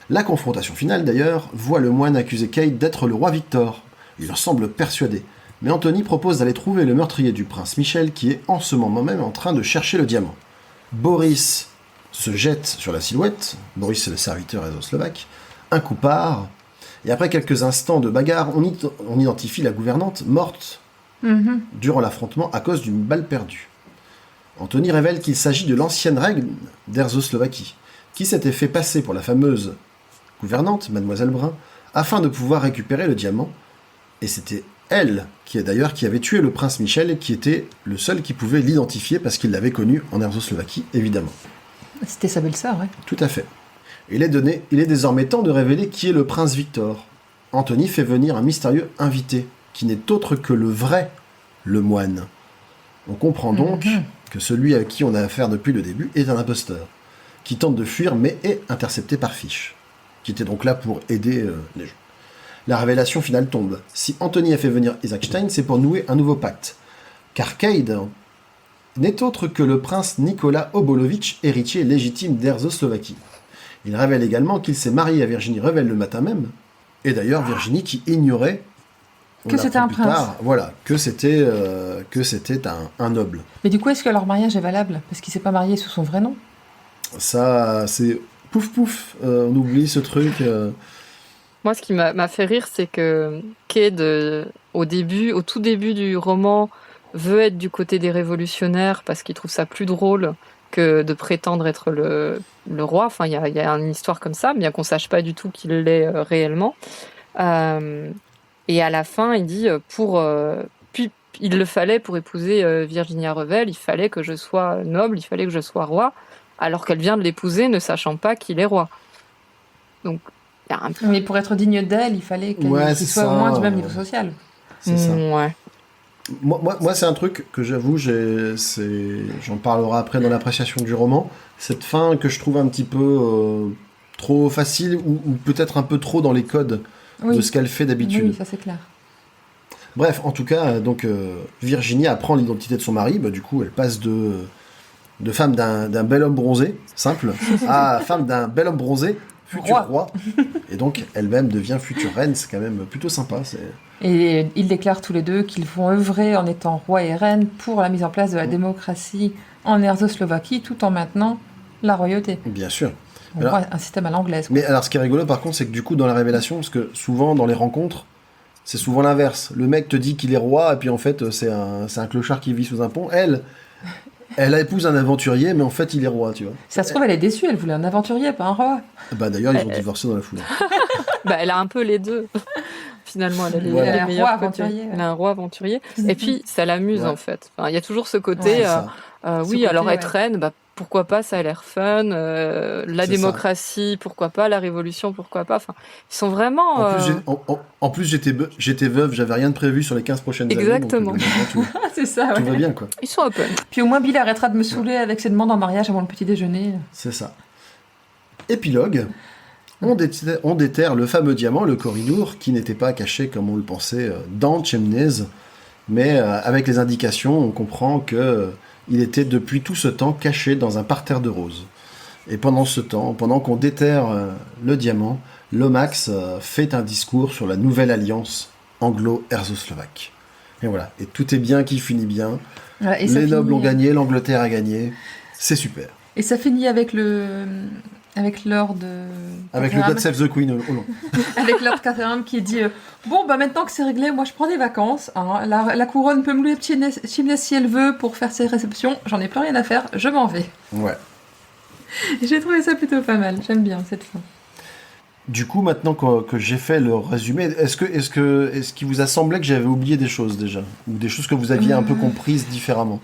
La confrontation finale, d'ailleurs, voit le moine accuser Cade d'être le roi Victor. Il en semble persuadé. Mais Anthony propose d'aller trouver le meurtrier du prince Michel qui est en ce moment même en train de chercher le diamant. Boris se jette sur la silhouette. Boris, c'est le serviteur hézoslovaque. Un coup part. Et après quelques instants de bagarre, on identifie la gouvernante morte durant l'affrontement à cause d'une balle perdue. Anthony révèle qu'il s'agit de l'ancienne reine d'Hérzoslovaquie, qui s'était fait passer pour la fameuse gouvernante, Mademoiselle Brun, afin de pouvoir récupérer le diamant. Et c'était elle qui avait tué le prince Michel et qui était le seul qui pouvait l'identifier parce qu'il l'avait connu en Hérzoslovaquie, évidemment. C'était sa belle-sœur, ouais. Tout à fait. Il est désormais temps de révéler qui est le prince Victor. Anthony fait venir un mystérieux invité, qui n'est autre que le vrai, le moine. On comprend donc que celui à qui on a affaire depuis le début est un imposteur, qui tente de fuir mais est intercepté par Fish, qui était donc là pour aider les gens. La révélation finale tombe. Si Anthony a fait venir Isaac Stein, c'est pour nouer un nouveau pacte. Car Cade n'est autre que le prince Nicolas Obolovitch, héritier légitime d'Erzoslovaquie. Il révèle également qu'il s'est marié à Virginie Revel le matin même, et d'ailleurs Virginie qui ignorait on Que c'était l'apprend un plus prince. tard, voilà, que c'était un noble. Mais du coup, est-ce que leur mariage est valable? Parce qu'il s'est pas marié sous son vrai nom. Ça, c'est pouf pouf, on oublie ce truc. Moi, ce qui m'a fait rire, c'est que Cade, au tout début du roman, veut être du côté des révolutionnaires parce qu'il trouve ça plus drôle que de prétendre être le roi. Enfin, il y a une histoire comme ça, bien qu'on sache pas du tout qu'il l'est réellement. Et à la fin, il dit puis il le fallait pour épouser Virginia Revel, il fallait que je sois noble, il fallait que je sois roi, alors qu'elle vient de l'épouser, ne sachant pas qu'il est roi. Donc, il y a un Mais pour être digne d'elle, il fallait qu'il Ouais, qu'il c'est soit ça. au moins du même niveau social. C'est ça. Ouais. Moi, c'est un truc que j'avoue, j'en parlerai après dans l'appréciation du roman. Cette fin que je trouve un petit peu trop facile ou peut-être un peu trop dans les codes Oui. de ce qu'elle fait d'habitude. Oui, ça c'est clair. Bref, en tout cas, donc Virginie apprend l'identité de son mari. Bah, du coup, elle passe de femme d'un bel homme bronzé, simple, à femme d'un bel homme bronzé, futur roi. Et donc, elle-même devient future reine. C'est quand même plutôt sympa. Et ils déclarent tous les deux qu'ils vont œuvrer en étant roi et reine pour la mise en place de la démocratie en Erzoslovaquie, tout en maintenant la royauté. Bien sûr. On Alors- voit un système à l'anglaise. quoi. Mais alors, ce qui est rigolo, par contre, c'est que du coup, dans la révélation, parce que souvent, dans les rencontres, c'est souvent l'inverse. Le mec te dit qu'il est roi, et puis en fait, c'est un clochard qui vit sous un pont. Elle épouse un aventurier, mais en fait, il est roi, tu vois. Si ça se trouve, elle est déçue, elle voulait un aventurier, pas un roi. Bah d'ailleurs, ils ont divorcé dans la foulée. Bah, elle a un peu les deux. Finalement, elle a les, Voilà. les Elle a un meilleurs roi côtés. aventurier, ouais. Elle a un roi aventurier. Et puis, ça l'amuse, Ouais. en fait. Enfin, il y a toujours ce Ouais, côté, C'est ça. Ce oui, côté, alors ouais. être reine, bah, pourquoi pas, ça a l'air fun. La C'est ça. démocratie, pourquoi pas. La révolution, pourquoi pas. Enfin, ils sont vraiment... En plus, j'étais veuve, j'avais rien de prévu sur les 15 prochaines années. Exactement. Donc, tout, Ah, c'est ça, tout ouais. va bien, quoi. Ils sont open. Puis au moins, Bill arrêtera de me saouler avec ses demandes en mariage avant le petit déjeuner. C'est ça. Épilogue. On déterre le fameux diamant, le corridor, qui n'était pas caché comme on le pensait dans Chemnez, mais avec les indications, on comprend que il était depuis tout ce temps caché dans un parterre de roses. Et pendant ce temps, pendant qu'on déterre le diamant, Lomax fait un discours sur la nouvelle alliance anglo-erzoslovaque. Et voilà. Et tout est bien qui finit bien. Voilà, et ça Les nobles ont finit- gagné, l'Angleterre a gagné. C'est super. Et ça finit avec Lord... Avec le Catherine. God Save the Queen au long. Avec Lord Catherine qui dit bon, bah maintenant que c'est réglé, moi je prends des vacances. Hein. La couronne peut me louer Chimney si elle veut pour faire ses réceptions. J'en ai plus rien à faire, je m'en vais. Ouais. Et j'ai trouvé ça plutôt pas mal. J'aime bien cette fin. Du coup, maintenant que j'ai fait le résumé, est-ce qu'il vous a semblé que j'avais oublié des choses déjà? Ou des choses que vous aviez un peu comprises différemment?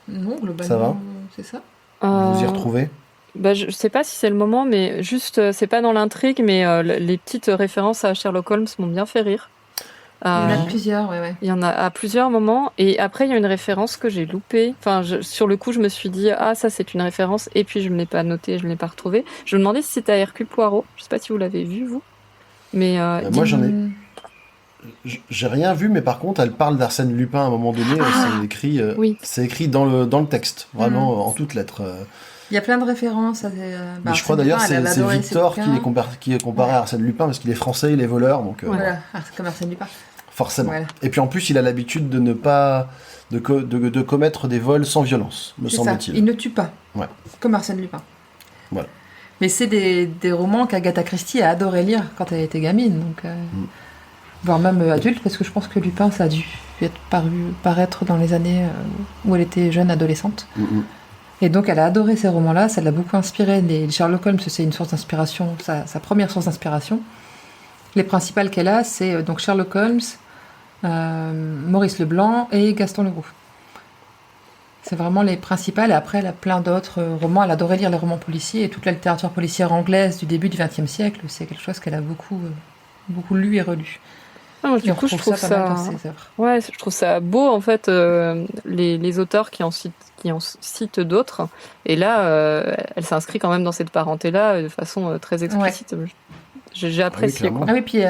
Non, globalement, Ça va c'est ça. Vous vous y retrouvez? Bah, je sais pas si c'est le moment, mais juste, c'est pas dans l'intrigue, mais les petites références à Sherlock Holmes m'ont bien fait rire. Il y en a Mhm. plusieurs, ouais. Il y en a à plusieurs moments, et après il y a une référence que j'ai loupée. Enfin, sur le coup, je me suis dit ah ça c'est une référence, et puis je ne l'ai pas noté, je ne l'ai pas retrouvé. Je me demandais si c'était à Hercule Poirot. Je sais pas si vous l'avez vu vous, mais Moi, j'en ai. Hum, J'ai rien vu, mais par contre, elle parle d'Arsène Lupin à un moment donné. oui. C'est écrit dans le texte, vraiment en toutes lettres. Il y a plein de références. Mais je crois d'ailleurs c'est Victor qui est comparé à Arsène Lupin parce qu'il est français, il est voleur, donc Voilà, c'est comme Arsène Lupin. forcément. Voilà. Et puis en plus, il a l'habitude de ne pas de commettre des vols sans violence, me C'est ça, semble-t-il. il ne tue pas. Ouais. Comme Arsène Lupin. Voilà. Mais c'est des romans qu'Agatha Christie a adoré lire quand elle était gamine, donc voire même adulte, parce que je pense que Lupin, ça a dû paraître dans les années où elle était jeune adolescente. Mhm. Et donc elle a adoré ces romans-là, ça l'a beaucoup inspiré. Les Sherlock Holmes, c'est une source d'inspiration, sa première source d'inspiration. Les principales qu'elle a, c'est donc Sherlock Holmes, Maurice Leblanc et Gaston Leroux. C'est vraiment les principales. Et après, elle a plein d'autres romans. Elle adorait lire les romans policiers et toute la littérature policière anglaise du début du XXe siècle. C'est quelque chose qu'elle a beaucoup lu et relu. Ah, Et du on coup je retrouve trouve pas mal ça, dans ses œuvres. ouais, je trouve ça beau en fait les auteurs qui en citent d'autres. Et là, elle s'inscrit quand même dans cette parenté-là de façon très explicite. J'ai apprécié clairement. quoi. Ah oui, puis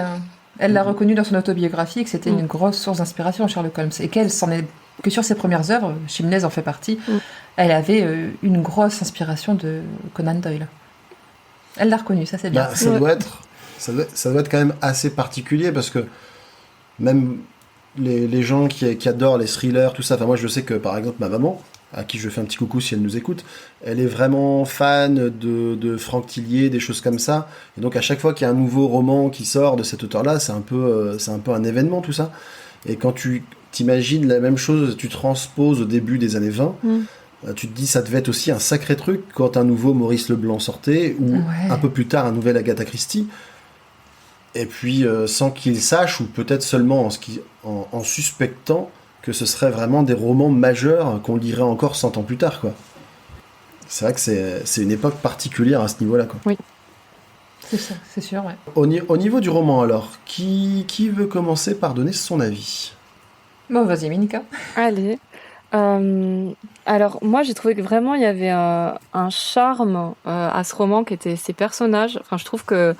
elle l'a reconnu dans son autobiographie que c'était une grosse source d'inspiration, Sherlock Holmes, et qu'elle s'en est que sur ses premières œuvres, Chimnez en fait partie, Mm. elle avait une grosse inspiration de Conan Doyle. Elle l'a reconnu, ça c'est bien. Bah, ça doit être quand même assez particulier parce que même les gens qui adorent les thrillers, tout ça, enfin moi je sais que par exemple ma maman, à qui je fais un petit coucou si elle nous écoute, elle est vraiment fan de Franck Tillier, des choses comme ça, et donc à chaque fois qu'il y a un nouveau roman qui sort de cet auteur-là, c'est un peu un événement tout ça, et quand tu t'imagines la même chose, tu transposes au début des années 20, tu te dis ça devait être aussi un sacré truc quand un nouveau Maurice Leblanc sortait, ou Ouais. un peu plus tard un nouvel Agatha Christie, et puis sans qu'il sache, ou peut-être seulement en suspectant que ce serait vraiment des romans majeurs qu'on lirait encore 100 ans plus tard, quoi. C'est vrai que c'est une époque particulière à ce niveau-là, quoi. C'est ça, c'est sûr, ouais. Au niveau du roman, alors, qui veut commencer par donner son avis? Bon, vas-y, Minika. Allez. Alors, moi, j'ai trouvé que vraiment, il y avait un charme à ce roman qui était ses personnages. Enfin, je trouve que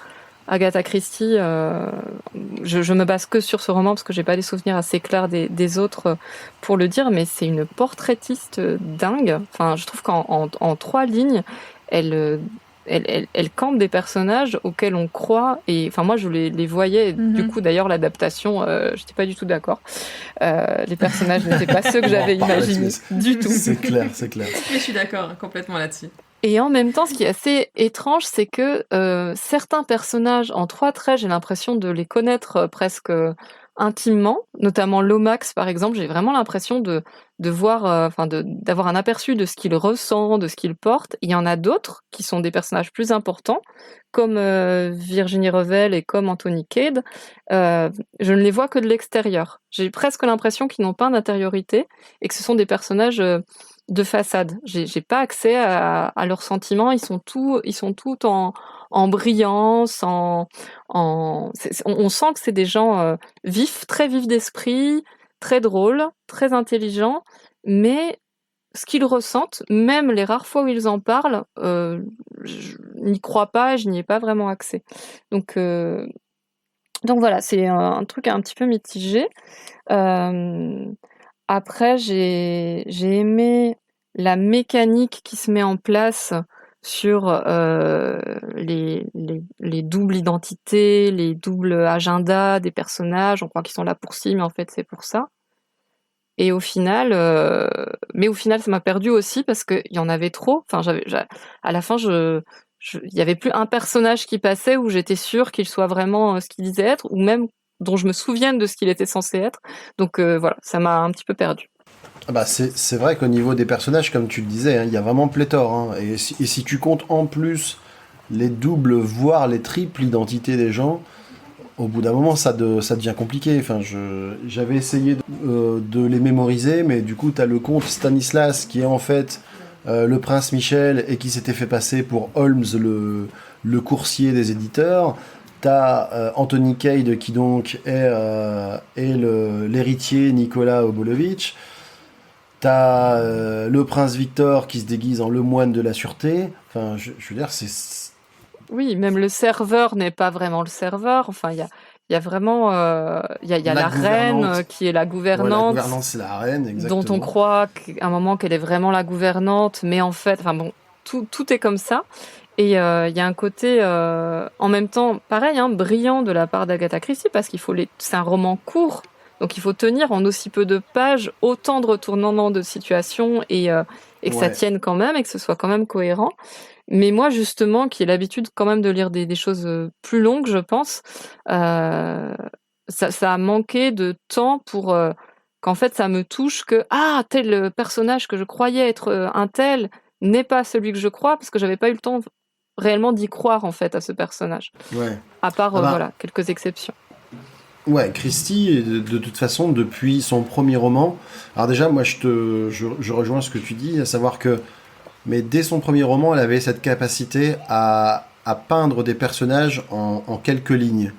Agatha Christie, je me base que sur ce roman parce que j'ai pas des souvenirs assez clairs des autres pour le dire, mais c'est une portraitiste dingue. Enfin, je trouve qu'en 3 lignes, elle campe des personnages auxquels on croit. Et enfin, moi, je les voyais. Du coup, d'ailleurs, l'adaptation, j'étais pas du tout d'accord. Les personnages n'étaient pas ceux que j'avais imaginés du tout. C'est clair, c'est clair. Mais je suis d'accord, complètement là-dessus. Et en même temps, ce qui est assez étrange, c'est que certains personnages, en 3 traits, j'ai l'impression de les connaître presque intimement, notamment Lomax, par exemple. J'ai vraiment l'impression de voir, d'avoir un aperçu de ce qu'il ressent, de ce qu'il porte. Il y en a d'autres qui sont des personnages plus importants, comme Virginie Revel et comme Anthony Cade. Je ne les vois que de l'extérieur. J'ai presque l'impression qu'ils n'ont pas d'intériorité et que ce sont des personnages de façade. J'ai pas accès à leurs sentiments. Ils sont tout en brillance, on sent que c'est des gens vifs, très vifs d'esprit, très drôles, très intelligents, mais ce qu'ils ressentent, même les rares fois où ils en parlent, je n'y crois pas, je n'y ai pas vraiment accès. Donc voilà, c'est un truc un petit peu mitigé. Après, j'ai aimé la mécanique qui se met en place sur les doubles identités, les doubles agendas des personnages. On croit qu'ils sont là pour ci, mais en fait, c'est pour ça. Et au final, ça m'a perdu aussi parce qu'il y en avait trop. Enfin, à la fin, il y avait plus un personnage qui passait où j'étais sûre qu'il soit vraiment ce qu'il disait être, ou même dont je me souvienne de ce qu'il était censé être. Donc voilà, ça m'a un petit peu perdu. Ah bah c'est vrai qu'au niveau des personnages, comme tu le disais, hein, il y a vraiment pléthore. Hein, et si tu comptes en plus les doubles, voire les triples identités des gens, au bout d'un moment, ça devient compliqué. Enfin, j'avais essayé de les mémoriser, mais du coup, tu as le comte Stanislas qui est en fait le prince Michel et qui s'était fait passer pour Holmes, le coursier des éditeurs. T'as Anthony Cade qui donc est l'héritier Nicolas Obolovitch. T'as le prince Victor qui se déguise en le moine de la sûreté. Enfin, je veux dire, c'est... Oui, même le serveur n'est pas vraiment le serveur. Enfin, il y a vraiment... Il y a la reine qui est la gouvernante. Ouais, la gouvernante, c'est la reine, exactement. Dont on croit qu'à un moment qu'elle est vraiment la gouvernante. Mais en fait, enfin bon, tout est comme ça. Et il y a un côté, en même temps, pareil, hein, brillant de la part d'Agatha Christie, parce c'est un roman court, donc il faut tenir en aussi peu de pages autant de retournements de situation et que ça tienne quand même et que ce soit quand même cohérent. Mais moi, justement, qui ai l'habitude quand même de lire des choses plus longues, je pense, ça a manqué de temps pour qu'en fait ça me touche que tel personnage que je croyais être un tel n'est pas celui que je crois, parce que j'avais pas eu le temps réellement d'y croire en fait à ce personnage. Ouais. À part voilà, quelques exceptions. Ouais, Christie, de toute façon, depuis son premier roman... Alors déjà, moi, je rejoins ce que tu dis, à savoir que... Mais dès son premier roman, elle avait cette capacité à peindre des personnages en quelques lignes.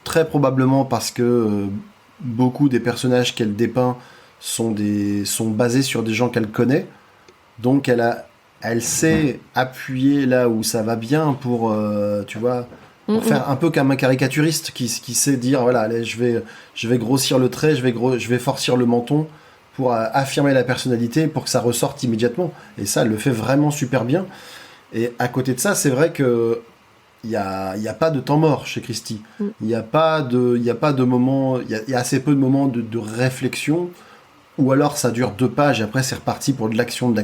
Très probablement parce que beaucoup des personnages qu'elle dépeint sont basés sur des gens qu'elle connaît. Donc elle sait appuyer là où ça va bien pour, tu vois... Pour faire un peu comme un caricaturiste qui sait dire, voilà, allez, je vais grossir le trait, je vais forcir le menton pour affirmer la personnalité, pour que ça ressorte immédiatement. Et ça, elle le fait vraiment super bien. Et à côté de ça, c'est vrai que il y a pas de temps mort chez Christie. Il y a pas de moment, il y a assez peu de moments de réflexion, ou alors ça dure 2 pages et après c'est reparti pour de l'action.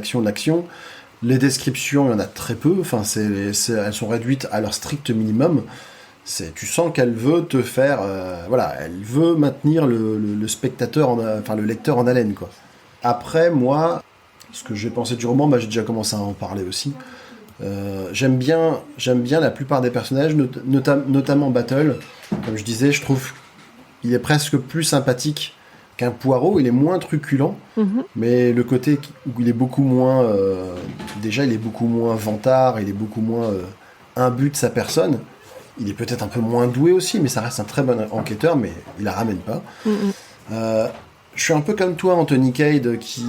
Les descriptions, il y en a très peu. Enfin, elles sont réduites à leur strict minimum. Tu sens qu'elle veut te faire, elle veut maintenir le spectateur, le lecteur en haleine, quoi. Après, moi, ce que j'ai pensé du roman, j'ai déjà commencé à en parler aussi. J'aime bien la plupart des personnages, notamment Battle. Comme je disais, je trouve qu'il est presque plus sympathique qu'un Poirot. Il est moins truculent, mais le côté où il est beaucoup moins... déjà, il est beaucoup moins vantard, il est beaucoup moins imbu de sa personne. Il est peut-être un peu moins doué aussi, mais ça reste un très bon enquêteur, mais il la ramène pas. Je suis un peu comme toi, Anthony Cade, qui...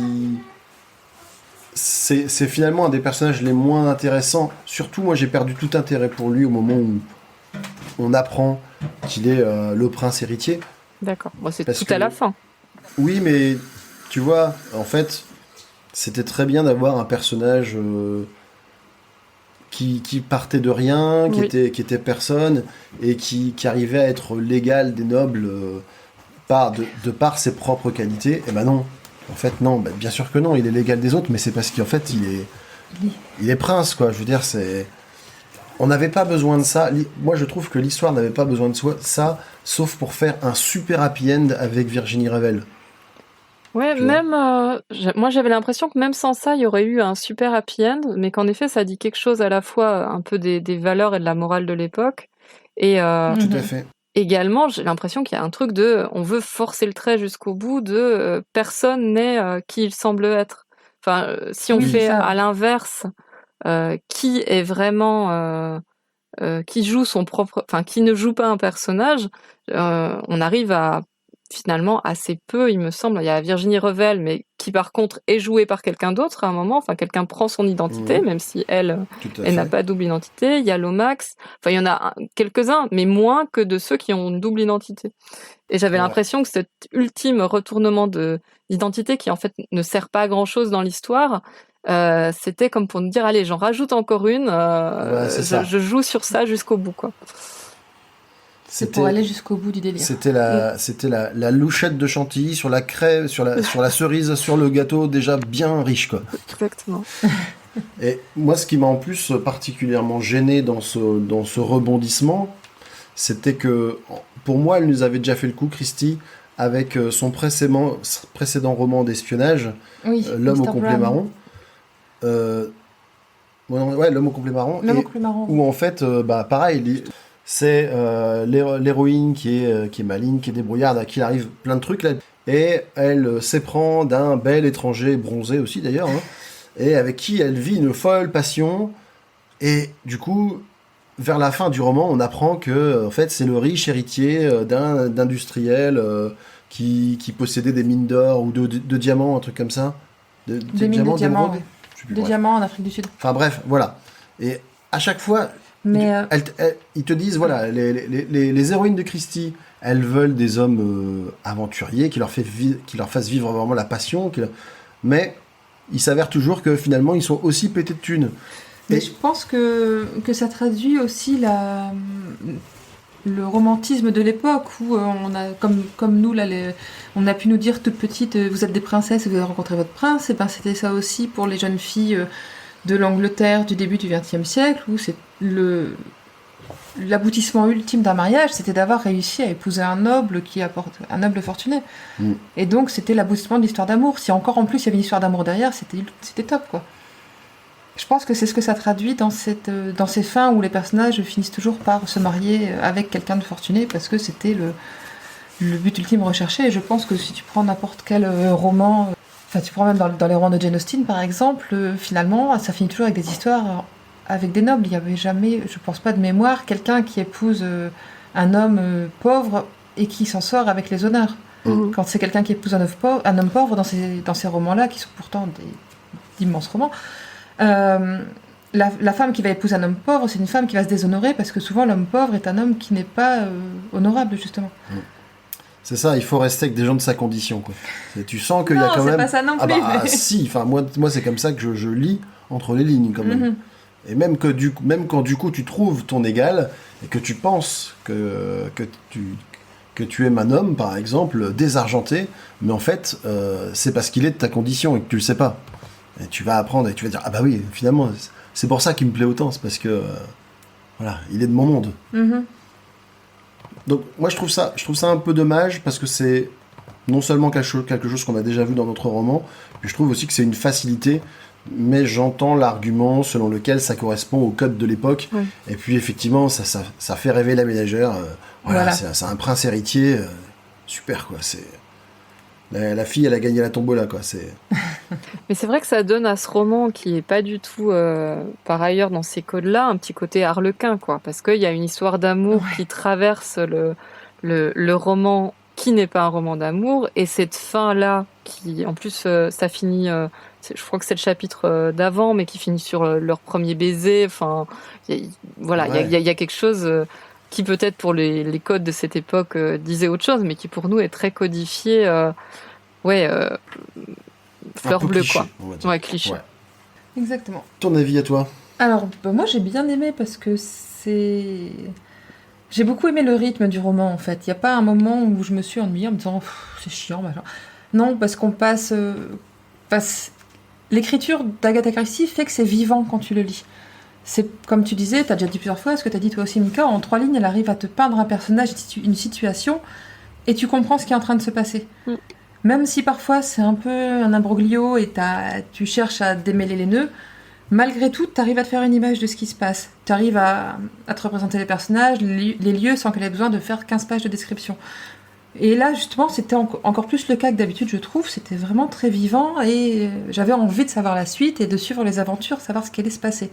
C'est finalement un des personnages les moins intéressants. Surtout, moi, j'ai perdu tout intérêt pour lui au moment où on apprend qu'il est le prince héritier. D'accord. Bon, c'est tout à la fin. Oui, mais tu vois, en fait, c'était très bien d'avoir un personnage qui partait de rien, qui était personne, et qui arrivait à être l'égal des nobles de par ses propres qualités. Et ben non. En fait, non, bien sûr que non, il est l'égal des autres, mais c'est parce qu'en fait, il est prince, quoi. Je veux dire, on n'avait pas besoin de ça. Moi, je trouve que l'histoire n'avait pas besoin de ça, sauf pour faire un super happy end avec Virginie Revel. Ouais, même moi j'avais l'impression que même sans ça, il y aurait eu un super happy end, mais qu'en effet, ça dit quelque chose à la fois un peu des valeurs et de la morale de l'époque. Et Tout à fait. également, j'ai l'impression qu'il y a un truc on veut forcer le trait jusqu'au bout de personne n'est qui il semble être. Enfin, si on fait à l'inverse, qui est vraiment qui joue son propre, enfin qui ne joue pas un personnage, on arrive à finalement assez peu, il me semble. Il y a Virginie Revel, mais qui par contre est jouée par quelqu'un d'autre à un moment. Enfin, quelqu'un prend son identité, même si elle n'a pas double identité. Il y a Lomax. Enfin, il y en a quelques-uns, mais moins que de ceux qui ont une double identité. Et j'avais l'impression que cet ultime retournement d'identité, qui en fait ne sert pas à grand-chose dans l'histoire, c'était comme pour nous dire, allez, j'en rajoute encore une. Je joue sur ça jusqu'au bout, quoi. C'est pour aller jusqu'au bout du délire. C'était la louchette de chantilly sur la crème, sur la cerise, sur le gâteau déjà bien riche, quoi. Exactement. Et moi, ce qui m'a en plus particulièrement gêné dans ce rebondissement, c'était que, pour moi, elle nous avait déjà fait le coup, Christie, avec son précédent roman d'espionnage, L'homme au complet marron. L'homme au complet marron. Où en fait, pareil, c'est l'héroïne qui est maligne, qui est débrouillarde, à qui il arrive plein de trucs là, et elle s'éprend d'un bel étranger bronzé aussi d'ailleurs, et avec qui elle vit une folle passion. Et du coup, vers la fin du roman, on apprend que en fait c'est le riche héritier d'un industriel qui possédait des mines d'or ou de diamants, un truc comme ça. Des mines de diamants, de diamants en Afrique du Sud. Enfin bref, voilà. Et à chaque fois, ils te disent, voilà, les héroïnes de Christie, elles veulent des hommes aventuriers qui leur fassent vivre vraiment la passion, mais il s'avère toujours que finalement ils sont aussi pétés de thunes. Mais je pense que ça traduit aussi le romantisme de l'époque où on a, comme nous, là, on a pu nous dire toute petite, vous êtes des princesses et vous avez rencontré votre prince. Et ben c'était ça aussi pour les jeunes filles de l'Angleterre du début du XXe siècle, où c'est l'aboutissement ultime d'un mariage, c'était d'avoir réussi à épouser un noble un noble fortuné. Et donc c'était l'aboutissement de l'histoire d'amour. Si encore en plus il y avait une histoire d'amour derrière, c'était top, quoi. Je pense que c'est ce que ça traduit dans ces fins où les personnages finissent toujours par se marier avec quelqu'un de fortuné, parce que c'était le but ultime recherché. Et je pense que si tu prends n'importe quel roman, enfin tu prends même dans les romans de Jane Austen par exemple, finalement ça finit toujours avec des histoires avec des nobles. Il n'y avait jamais, je pense pas de mémoire, quelqu'un qui épouse un homme pauvre et qui s'en sort avec les honneurs. Quand c'est quelqu'un qui épouse un homme pauvre dans ces romans-là, qui sont pourtant d'immenses romans, la femme qui va épouser un homme pauvre, c'est une femme qui va se déshonorer, parce que souvent l'homme pauvre est un homme qui n'est pas honorable, justement. C'est ça, il faut rester avec des gens de sa condition, quoi. Tu sens qu'il y a Non, quand c'est même... pas ça non plus, bah mais- si, enfin moi c'est comme ça que je lis entre les lignes, quand même. Mhm. Et même quand du coup tu trouves ton égal, et que tu penses que tu aimes un homme, par exemple, désargenté, mais en fait, c'est parce qu'il est de ta condition et que tu le sais pas. Et tu vas apprendre et tu vas dire, ah bah oui, finalement, c'est pour ça qu'il me plaît autant, c'est parce que, voilà, il est de mon monde. Mhm. Donc moi je trouve ça un peu dommage, parce que c'est non seulement quelque chose qu'on a déjà vu dans notre roman, puis je trouve aussi que c'est une facilité, mais j'entends l'argument selon lequel ça correspond au code de l'époque, Oui. et puis effectivement ça fait rêver la ménagère, Voilà. c'est un prince héritier, super quoi, c'est... La fille elle a gagné la tombola quoi, c'est... Mais c'est vrai que ça donne à ce roman, qui est pas du tout, par ailleurs, dans ces codes-là, un petit côté harlequin, quoi. Parce qu'il y a une histoire d'amour qui traverse le roman, qui n'est pas un roman d'amour, et cette fin-là, qui, en plus, ça finit, je crois que c'est le chapitre d'avant, mais qui finit sur leur premier baiser. Enfin, voilà, Ouais. il y a quelque chose qui peut-être pour les codes de cette époque disait autre chose, mais qui pour nous est très codifié. Fleur un peu bleue, cliché, quoi. on va dire. Ouais, cliché. Ouais. Exactement. Ton avis à toi? Alors, bah, moi j'ai bien aimé parce que c'est... J'ai beaucoup aimé le rythme du roman en fait. Il n'y a pas un moment où je me suis ennuyée en me disant pff, c'est chiant, machin. Non, parce qu'on passe... L'écriture d'Agatha Christie fait que c'est vivant quand tu le lis. C'est comme tu disais, tu as déjà dit plusieurs fois, ce que tu as dit toi aussi Mika, en 3 lignes elle arrive à te peindre un personnage, une situation, et tu comprends ce qui est en train de se passer. Mm. Même si parfois c'est un peu un imbroglio et tu cherches à démêler les nœuds, malgré tout, tu arrives à te faire une image de ce qui se passe. Tu arrives à te représenter les personnages, les lieux, sans qu'elle ait besoin de faire 15 pages de description. Et là, justement, c'était encore plus le cas que d'habitude, je trouve. C'était vraiment très vivant et j'avais envie de savoir la suite et de suivre les aventures, savoir ce qui allait se passer.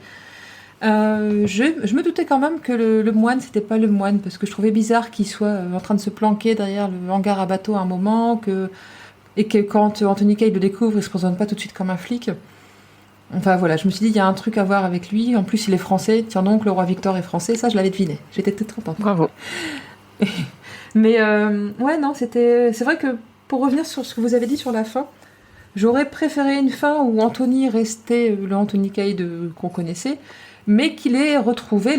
Je me doutais quand même que le moine, c'était pas le moine, parce que je trouvais bizarre qu'il soit en train de se planquer derrière le hangar à bateau à un moment, et que quand Anthony Cade le découvre, il se présente pas tout de suite comme un flic. Enfin voilà, je me suis dit, il y a un truc à voir avec lui. En plus, il est français. Tiens donc, le roi Victor est français. Ça, je l'avais deviné. J'étais toute contente. Bravo. Mais ouais, non, c'est vrai que pour revenir sur ce que vous avez dit sur la fin, j'aurais préféré une fin où Anthony restait le Anthony Cade qu'on connaissait, mais qu'il ait retrouvé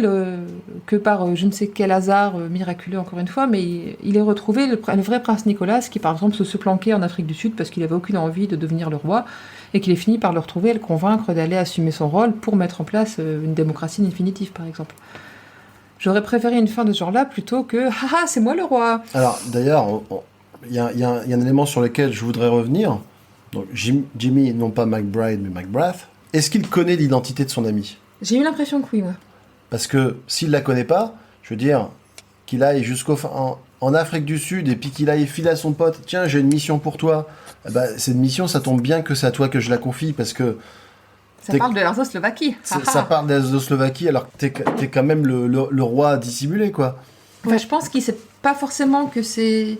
que par je ne sais quel hasard miraculeux encore une fois, mais il ait retrouvé le vrai prince Nicolas, qui par exemple se planquait en Afrique du Sud parce qu'il avait aucune envie de devenir le roi, et qu'il ait fini par le retrouver et le convaincre d'aller assumer son rôle pour mettre en place une démocratie définitive par exemple. J'aurais préféré une fin de ce genre-là plutôt que haha, c'est moi le roi. Alors, d'ailleurs, il y a un élément sur lequel je voudrais revenir. Donc, Jimmy, non pas McBride, mais McBrath, est-ce qu'il connaît l'identité de son ami? J'ai eu l'impression que oui, moi. Parce que s'il la connaît pas, je veux dire, qu'il aille en Afrique du Sud et puis qu'il aille filer à son pote, tiens, j'ai une mission pour toi. Eh ben, cette mission, ça tombe bien que c'est à toi que je la confie, parce que Ça parle de l'Erzoslovaquie. ça parle de Slovaquie, alors que t'es quand même le roi dissimulé, quoi. Enfin, je pense qu'il sait pas forcément que c'est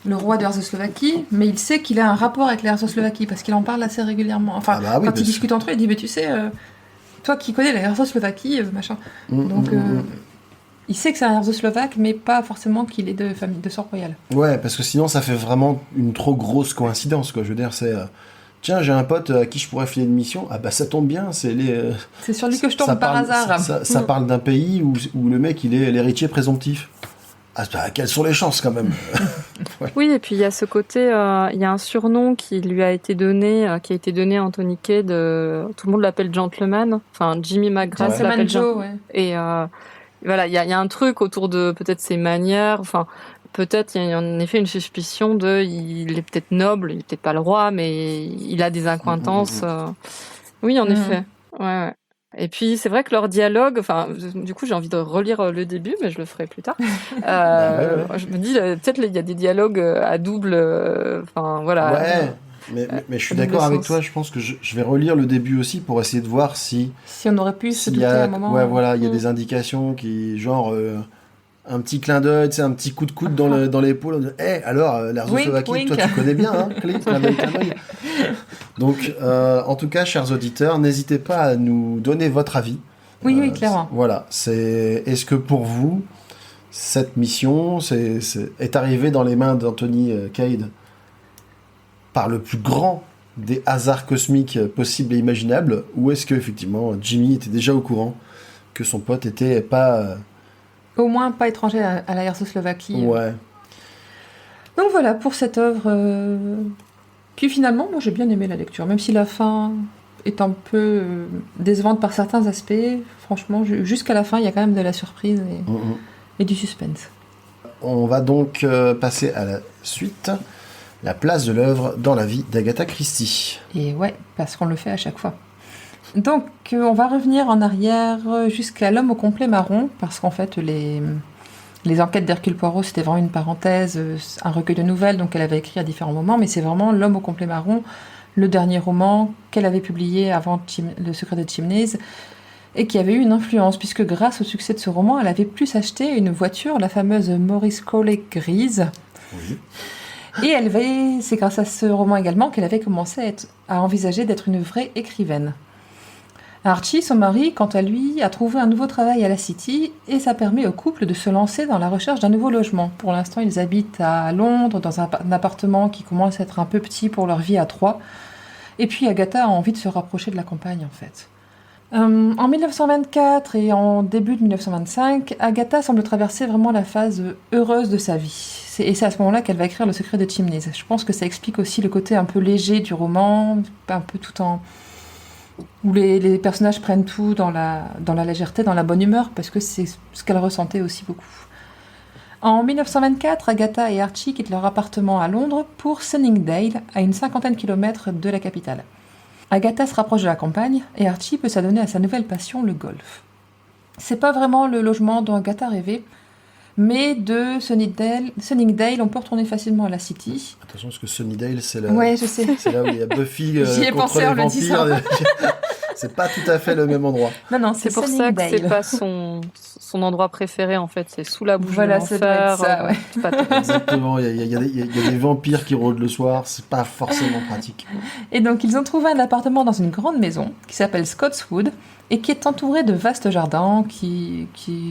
le roi de l'Erzoslovaquie, mais il sait qu'il a un rapport avec l'Erzoslovaquie parce qu'il en parle assez régulièrement. Enfin, Ah bah oui, quand bien ils sûr. discutent entre eux, il dit mais tu sais, toi qui connais l'Erzoslovaquie, machin. Donc, il sait que c'est un Erzoslovaque, mais pas forcément qu'il est de famille de sang royal. Ouais, parce que sinon, ça fait vraiment une trop grosse coïncidence, quoi. Je veux dire, c'est... tiens, j'ai un pote à qui je pourrais filer une mission. Ah bah ça tombe bien, c'est les... C'est sur lui que je tombe ça par parle- hasard. Ça parle d'un pays où le mec, il est l'héritier présomptif. Ah bah, quelles sont les chances, quand même. Oui, et puis il y a ce côté, il y a un surnom qui lui a été donné, qui a été donné à Anthony Cade. Tout le monde l'appelle Gentleman. Enfin, Jimmy McGrath Ouais. l'appelle Joe, ouais. Et voilà, il y a un truc autour de peut-être ses manières. Enfin, peut-être il y a en effet une suspicion il est peut-être noble, il est peut-être pas le roi, mais il a des accointances. Oui, en effet. Ouais. Et puis c'est vrai que leur dialogue, enfin, du coup j'ai envie de relire le début, mais je le ferai plus tard. Ouais. Je me dis peut-être il y a des dialogues à double, enfin voilà. Ouais, mais je suis double d'accord avec sens. toi. Je pense que je vais relire le début aussi pour essayer de voir si Si on aurait pu se s'il y douter a, à un moment. ouais, voilà, il y a Mm. des indications qui, genre, un petit clin d'œil, tu sais, un petit coup de coude dans l'épaule. Alors, l'Erzoslovaquie, Wink, toi, wink. tu connais bien, hein, clin d'œil, clin d'œil. Donc, en tout cas, chers auditeurs, n'hésitez pas à nous donner votre avis. Oui, clairement. Voilà, est-ce que pour vous, cette mission est arrivée dans les mains d'Anthony Cade par le plus grand des hasards cosmiques possibles et imaginables, ou est-ce que effectivement Jimmy était déjà au courant que son pote était pas... Au moins pas étranger à la Slovaquie. Ouais. Donc voilà pour cette œuvre qui finalement, moi j'ai bien aimé la lecture, même si la fin est un peu décevante par certains aspects. Franchement, jusqu'à la fin, il y a quand même de la surprise et du suspense. On va donc passer à la suite. La place de l'œuvre dans la vie d'Agatha Christie. Et ouais, parce qu'on le fait à chaque fois. Donc, on va revenir en arrière jusqu'à L'homme au complet marron, parce qu'en fait, les enquêtes d'Hercule Poirot, c'était vraiment une parenthèse, un recueil de nouvelles, donc elle avait écrit à différents moments, mais c'est vraiment L'homme au complet marron, le dernier roman qu'elle avait publié avant Le secret de Chimneys, et qui avait eu une influence, puisque grâce au succès de ce roman, elle avait pu s'acheter une voiture, la fameuse Maurice Cowley grise. Oui. Et c'est grâce à ce roman également qu'elle avait commencé à envisager d'être une vraie écrivaine. Archie, son mari, quant à lui, a trouvé un nouveau travail à la City et ça permet au couple de se lancer dans la recherche d'un nouveau logement. Pour l'instant, ils habitent à Londres, dans un appartement qui commence à être un peu petit pour leur vie à trois. Et puis Agatha a envie de se rapprocher de la campagne, en fait. En 1924 et en début de 1925, Agatha semble traverser vraiment la phase heureuse de sa vie. Et c'est à ce moment-là qu'elle va écrire Le secret de Chimneys. Je pense que ça explique aussi le côté un peu léger du roman, un peu tout en... où les personnages prennent tout dans la légèreté, dans la bonne humeur, parce que c'est ce qu'elle ressentait aussi beaucoup. En 1924, Agatha et Archie quittent leur appartement à Londres pour Sunningdale, à une 50aine de kilomètres de la capitale. Agatha se rapproche de la campagne et Archie peut s'adonner à sa nouvelle passion, le golf. C'est pas vraiment le logement dont Agatha rêvait, mais de Sunningdale, on peut retourner facilement à la City. Attention, parce que Sunnydale, c'est Ouais, je sais. c'est là où il y a Buffy J'y ai contre pensé les en le disant. vampires. C'est pas tout à fait le même endroit. Non, C'est pour ça que c'est pas son endroit préféré, en fait. C'est sous la bouche Voilà, de ça doit être l'enfer. ça, ouais. C'est pas top. Exactement, il y a des vampires qui rôdent le soir, c'est pas forcément pratique. Et donc, ils ont trouvé un appartement dans une grande maison qui s'appelle Scotswood et qui est entourée de vastes jardins qui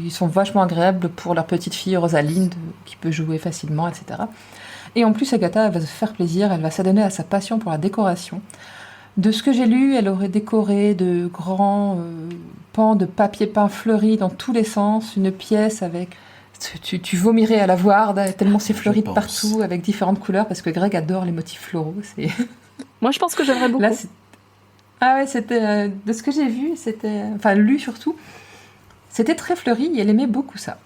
sont vachement agréables pour leur petite fille Rosalind qui peut jouer facilement, etc. Et en plus, Agatha elle va se faire plaisir, elle va s'adonner à sa passion pour la décoration. De ce que j'ai lu, elle aurait décoré de grands pans de papier peint fleuri dans tous les sens, une pièce avec... Tu vomirais à la voir, tellement c'est fleuri de partout, avec différentes couleurs, parce que Greg adore les motifs floraux. Moi, je pense que j'aimerais beaucoup. Là, ah ouais, c'était... de ce que j'ai vu, enfin lu surtout, c'était très fleuri, et elle aimait beaucoup ça.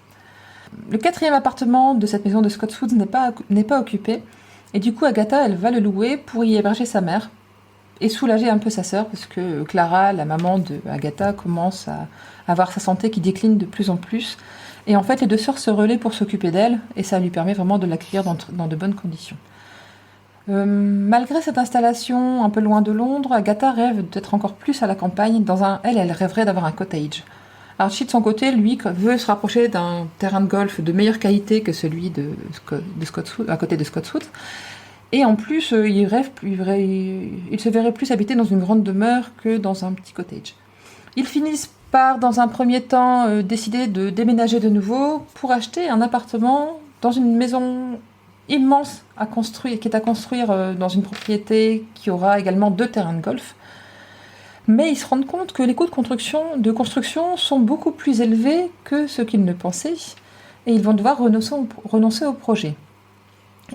Le 4e appartement de cette maison de Scotswood n'est pas occupé, et du coup, Agatha, elle va le louer pour y héberger sa mère, et soulager un peu sa sœur, parce que Clara, la maman de Agatha, commence à avoir sa santé qui décline de plus en plus. Et en fait, les deux sœurs se relaient pour s'occuper d'elle, et ça lui permet vraiment de l'accueillir dans de bonnes conditions. Malgré cette installation un peu loin de Londres, Agatha rêve d'être encore plus à la campagne. Elle rêverait d'avoir un cottage. Archie, de son côté, lui, veut se rapprocher d'un terrain de golf de meilleure qualité que celui de Scotswood, à côté de Scotswood. Et en plus, il se verrait plus habiter dans une grande demeure que dans un petit cottage. Ils finissent par, dans un premier temps, décider de déménager de nouveau pour acheter un appartement dans une maison immense qui est à construire dans une propriété qui aura également 2 terrains de golf. Mais ils se rendent compte que les coûts de construction sont beaucoup plus élevés que ce qu'ils ne pensaient, et ils vont devoir renoncer au projet.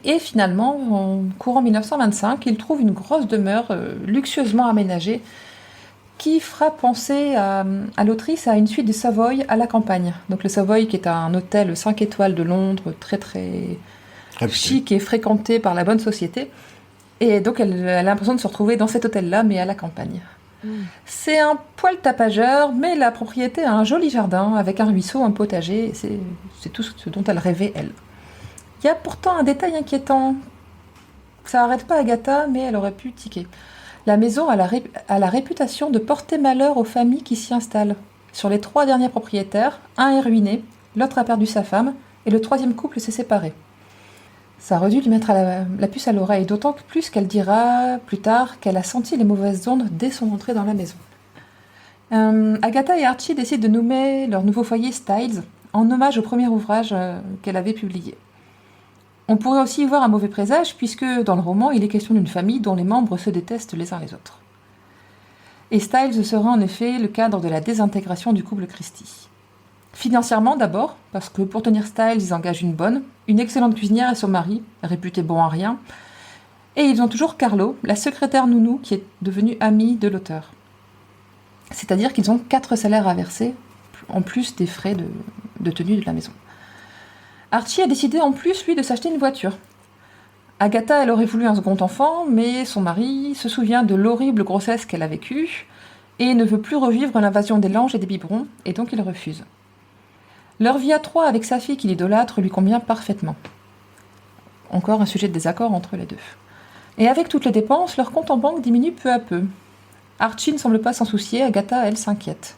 Et finalement, en courant 1925, ils trouvent une grosse demeure luxueusement aménagée qui fera penser à l'autrice à une suite du Savoy à la campagne. Donc le Savoy qui est un hôtel 5 étoiles de Londres, très très chic et fréquenté par la bonne société. Et donc elle a l'impression de se retrouver dans cet hôtel-là, mais à la campagne. C'est un poil tapageur, mais la propriété a un joli jardin avec un ruisseau, un potager. C'est tout ce dont elle rêvait, elle. Il y a pourtant un détail inquiétant. Ça n'arrête pas Agatha, mais elle aurait pu tiquer. La maison a la réputation de porter malheur aux familles qui s'y installent. Sur les 3 derniers propriétaires, un est ruiné, l'autre a perdu sa femme, et le 3e couple s'est séparé. Ça aurait dû lui mettre la puce à l'oreille, d'autant que plus qu'elle dira plus tard qu'elle a senti les mauvaises ondes dès son entrée dans la maison. Agatha et Archie décident de nommer leur nouveau foyer Styles, en hommage au premier ouvrage qu'elle avait publié. On pourrait aussi y voir un mauvais présage, puisque dans le roman, il est question d'une famille dont les membres se détestent les uns les autres. Et Styles sera en effet le cadre de la désintégration du couple Christie. Financièrement d'abord, parce que pour tenir Styles, ils engagent une excellente cuisinière et son mari, réputé bon à rien. Et ils ont toujours Carlo, la secrétaire nounou, qui est devenue amie de l'auteur. C'est-à-dire qu'ils ont 4 salaires à verser, en plus des frais de tenue de la maison. Archie a décidé en plus, lui, de s'acheter une voiture. Agatha, elle aurait voulu un second enfant, mais son mari se souvient de l'horrible grossesse qu'elle a vécue et ne veut plus revivre l'invasion des langes et des biberons, et donc il refuse. Leur vie à 3 avec sa fille qu'il idolâtre lui convient parfaitement. Encore un sujet de désaccord entre les deux. Et avec toutes les dépenses, leur compte en banque diminue peu à peu. Archie ne semble pas s'en soucier, Agatha, elle, s'inquiète.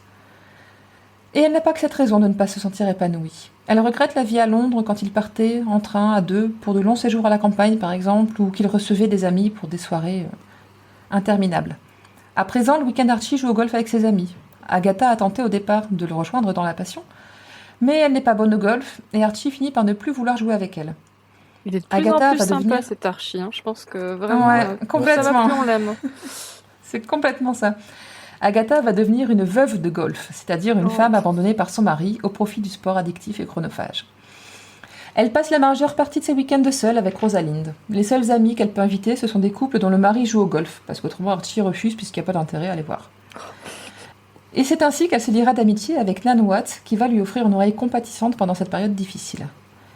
Et elle n'a pas que cette raison de ne pas se sentir épanouie. Elle regrette la vie à Londres quand ils partaient en train à 2 pour de longs séjours à la campagne, par exemple, ou qu'ils recevaient des amis pour des soirées interminables. À présent, le week-end, Archie joue au golf avec ses amis. Agatha a tenté au départ de le rejoindre dans la passion, mais elle n'est pas bonne au golf, et Archie finit par ne plus vouloir jouer avec elle. Il est de plus Agatha en plus va sympa, devenir- cet Archie. Je pense que vraiment, Ouais, ça va complètement. plus, on l'aime. C'est complètement ça. Agatha va devenir une veuve de golf, c'est-à-dire une femme abandonnée par son mari au profit du sport addictif et chronophage. Elle passe la majeure partie de ses week-ends seule avec Rosalind. Les seuls amis qu'elle peut inviter, ce sont des couples dont le mari joue au golf, parce qu'autrement Archie refuse puisqu'il n'y a pas d'intérêt à les voir. Et c'est ainsi qu'elle se liera d'amitié avec Nan Watts, qui va lui offrir une oreille compatissante pendant cette période difficile.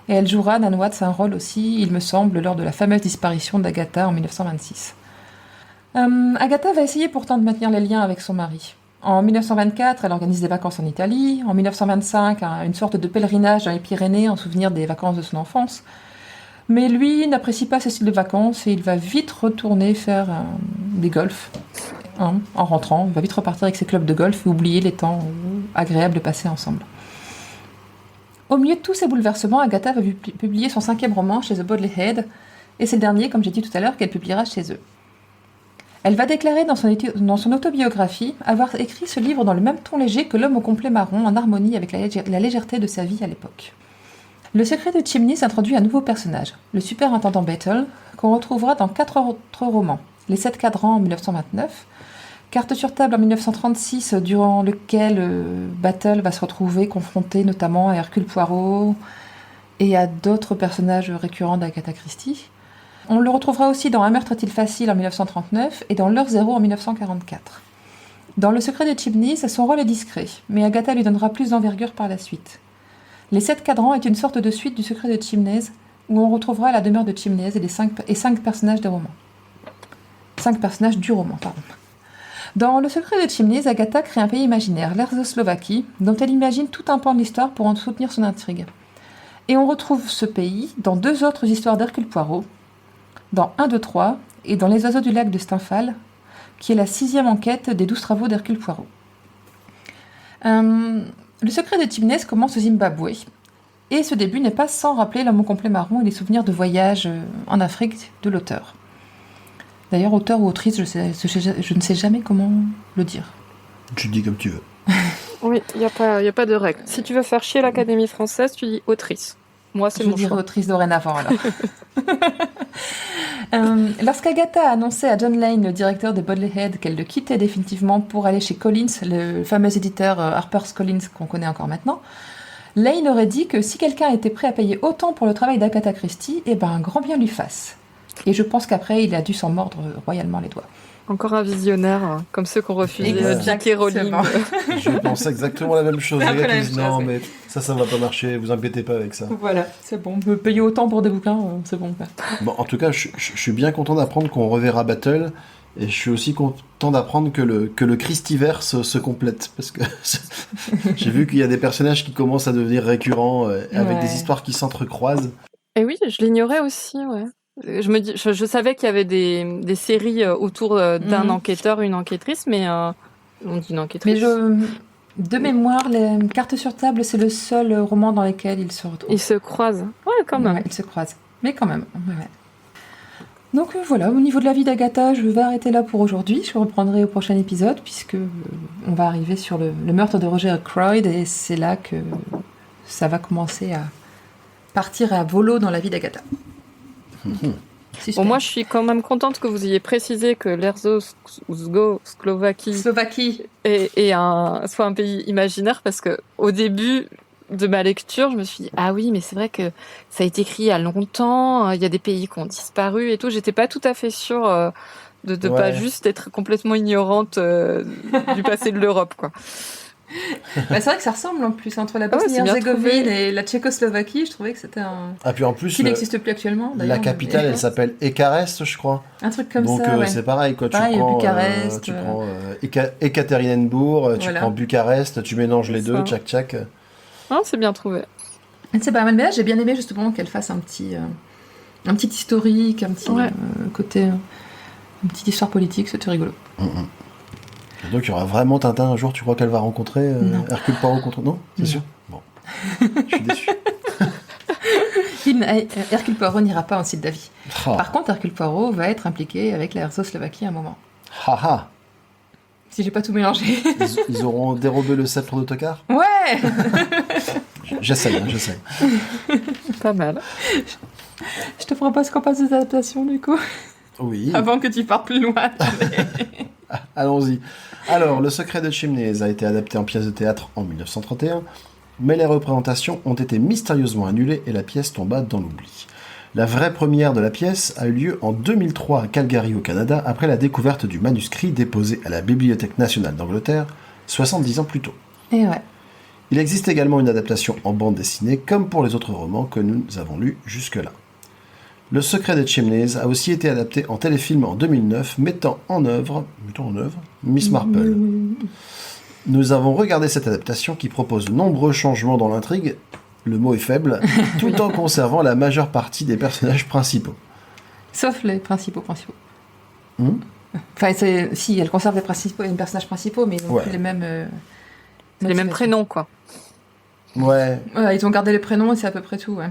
Et elle jouera, Nan Watts, un rôle aussi, il me semble, lors de la fameuse disparition d'Agatha en 1926. Agatha va essayer pourtant de maintenir les liens avec son mari. En 1924, elle organise des vacances en Italie. En 1925, une sorte de pèlerinage dans les Pyrénées en souvenir des vacances de son enfance. Mais lui n'apprécie pas ce style de vacances et il va vite retourner faire des golfs. En rentrant, il va vite repartir avec ses clubs de golf et oublier les temps agréables passés ensemble. Au milieu de tous ces bouleversements, Agatha va publier son 5e roman chez The Bodley Head, et c'est le dernier, comme j'ai dit tout à l'heure, qu'elle publiera chez eux. Elle va déclarer dans son autobiographie avoir écrit ce livre dans le même ton léger que L'homme au complet marron, en harmonie avec la légèreté de sa vie à l'époque. Le secret de Chimneys introduit un nouveau personnage, le superintendant Battle, qu'on retrouvera dans 4 autres romans. Les 7 cadrans en 1929, Carte sur table en 1936, durant lequel Battle va se retrouver confronté notamment à Hercule Poirot et à d'autres personnages récurrents d'Agatha Christie. On le retrouvera aussi dans Un meurtre est-il facile en 1939 et dans L'heure zéro en 1944. Dans Le secret de Chimneys, son rôle est discret, mais Agatha lui donnera plus d'envergure par la suite. Les 7 cadrans est une sorte de suite du secret de Chimneys, où on retrouvera la demeure de Chimneys et 5 personnages des romans. 5 personnages du roman, pardon. Dans Le secret de Chimneys, Agatha crée un pays imaginaire, l'Erzoslovaquie, dont elle imagine tout un pan de l'histoire pour en soutenir son intrigue. Et on retrouve ce pays dans 2 autres histoires d'Hercule Poirot, dans 1, 2, 3, et dans Les oiseaux du lac de Stymphal, qui est la 6e enquête des 12 travaux d'Hercule Poirot. Le secret de Chimneys commence au Zimbabwe, et ce début n'est pas sans rappeler L'homme au complet marron et les souvenirs de voyage en Afrique de l'auteur. D'ailleurs, auteur ou autrice, je ne sais jamais comment le dire. Tu dis comme tu veux. Oui, il n'y a pas de règle. Si tu veux faire chier l'Académie française, tu dis autrice. Moi, c'est Je mon dirais choix. autrice dorénavant, alors. Lorsqu'Agatha a annoncé à John Lane, le directeur de Bodley Head, qu'elle le quittait définitivement pour aller chez Collins, le fameux éditeur HarperCollins qu'on connaît encore maintenant, Lane aurait dit que si quelqu'un était prêt à payer autant pour le travail d'Agatha Christie, eh ben un grand bien lui fasse. Et je pense qu'après, il a dû s'en mordre royalement les doigts. Encore un visionnaire, comme ceux qu'on refusait J.K. Rowling. Exactement. Je pensais exactement la même chose. Un Les peu gars la qui disent même chose, non, oui. mais ça va pas marcher, vous inquiétez pas avec ça. Voilà, c'est bon. On peut payer autant pour des bouquins, c'est bon. Quoi. Bon, en tout cas, je suis bien content d'apprendre qu'on reverra Battle, et je suis aussi content d'apprendre que le Christieverse se complète, parce que j'ai vu qu'il y a des personnages qui commencent à devenir récurrents, avec Ouais. des histoires qui s'entrecroisent. Et oui, je l'ignorais aussi, ouais. Je savais qu'il y avait des séries autour d'un enquêteur, une enquêtrice, mais on dit une enquêtrice. Mais de mémoire, les cartes sur table, c'est le seul roman dans lequel ils se retrouvent. Ils se croisent. Ouais, quand même. Ouais, ils se croisent. Mais quand même. Ouais. Donc voilà, au niveau de la vie d'Agatha, je vais arrêter là pour aujourd'hui. Je reprendrai au prochain épisode, puisque on va arriver sur le meurtre de Roger Ackroyd, et c'est là que ça va commencer à partir à volo dans la vie d'Agatha. Bon, moi, je suis quand même contente que vous ayez précisé que l'Erzoslovaki Slovaquie. soit un pays imaginaire, parce que au début de ma lecture, je me suis dit, ah oui, mais c'est vrai que ça a été écrit il y a longtemps, il y a des pays qui ont disparu et tout. J'étais pas tout à fait sûre de pas juste être complètement ignorante du passé de l'Europe, quoi. C'est vrai que ça ressemble en plus entre la Ah ouais, c'est bien Bosnie-Herzégovine trouvé. et la Tchécoslovaquie. Je trouvais que c'était un... Ah, puis en plus, Qui n'existe plus actuellement, la d'ailleurs. capitale, mais- elle s'appelle Ekarest, je crois. Un truc comme Donc ça, ouais. c'est pareil, quoi. Pareil, tu prends, Bucarest, tu prends Ekaterinenbourg, tu Voilà. prends Bucarest, tu mélanges les C'est deux, ça. tchac. Non, c'est bien trouvé. C'est pas mal, mais là j'ai bien aimé justement qu'elle fasse un petit historique, un petit Ouais. côté, une petite histoire politique, c'était rigolo. Et donc il y aura vraiment Tintin un jour, tu crois qu'elle va rencontrer Non. Hercule Poirot contre... Non, c'est Non. sûr. Bon, je suis déçu. Hercule Poirot n'ira pas en site d'avis. Ah, Par contre, Hercule Poirot va être impliqué avec la Herzoslovaquie à un moment. ah, ah. Si j'ai pas tout mélangé. Ils auront dérobé le sceptre d'Ottokar. Ouais. J'essaye. Pas mal. Je te propose qu'on passe aux adaptations du coup, Oui, avant que tu partes plus loin. allons-y. Alors, Le Secret de Chimneys a été adapté en pièce de théâtre en 1931, mais les représentations ont été mystérieusement annulées et la pièce tomba dans l'oubli. La vraie première de la pièce a eu lieu en 2003 à Calgary au Canada, après la découverte du manuscrit déposé à la Bibliothèque nationale d'Angleterre 70 ans plus tôt. Et ouais. Il existe également une adaptation en bande dessinée, comme pour les autres romans que nous avons lus jusque-là. Le Secret des Chimneys a aussi été adapté en téléfilm en 2009, mettant en œuvre Miss Marple. Nous avons regardé cette adaptation qui propose de nombreux changements dans l'intrigue, le mot est faible, tout en conservant la majeure partie des personnages principaux. Sauf les principaux. Hmm. Enfin, si, elle conserve les personnages principaux, mais ils n'ont Ouais. plus les mêmes. C'est les mêmes motivations. prénoms, quoi. Ouais, Ouais, ils ont gardé les prénoms et c'est à peu près tout, ouais.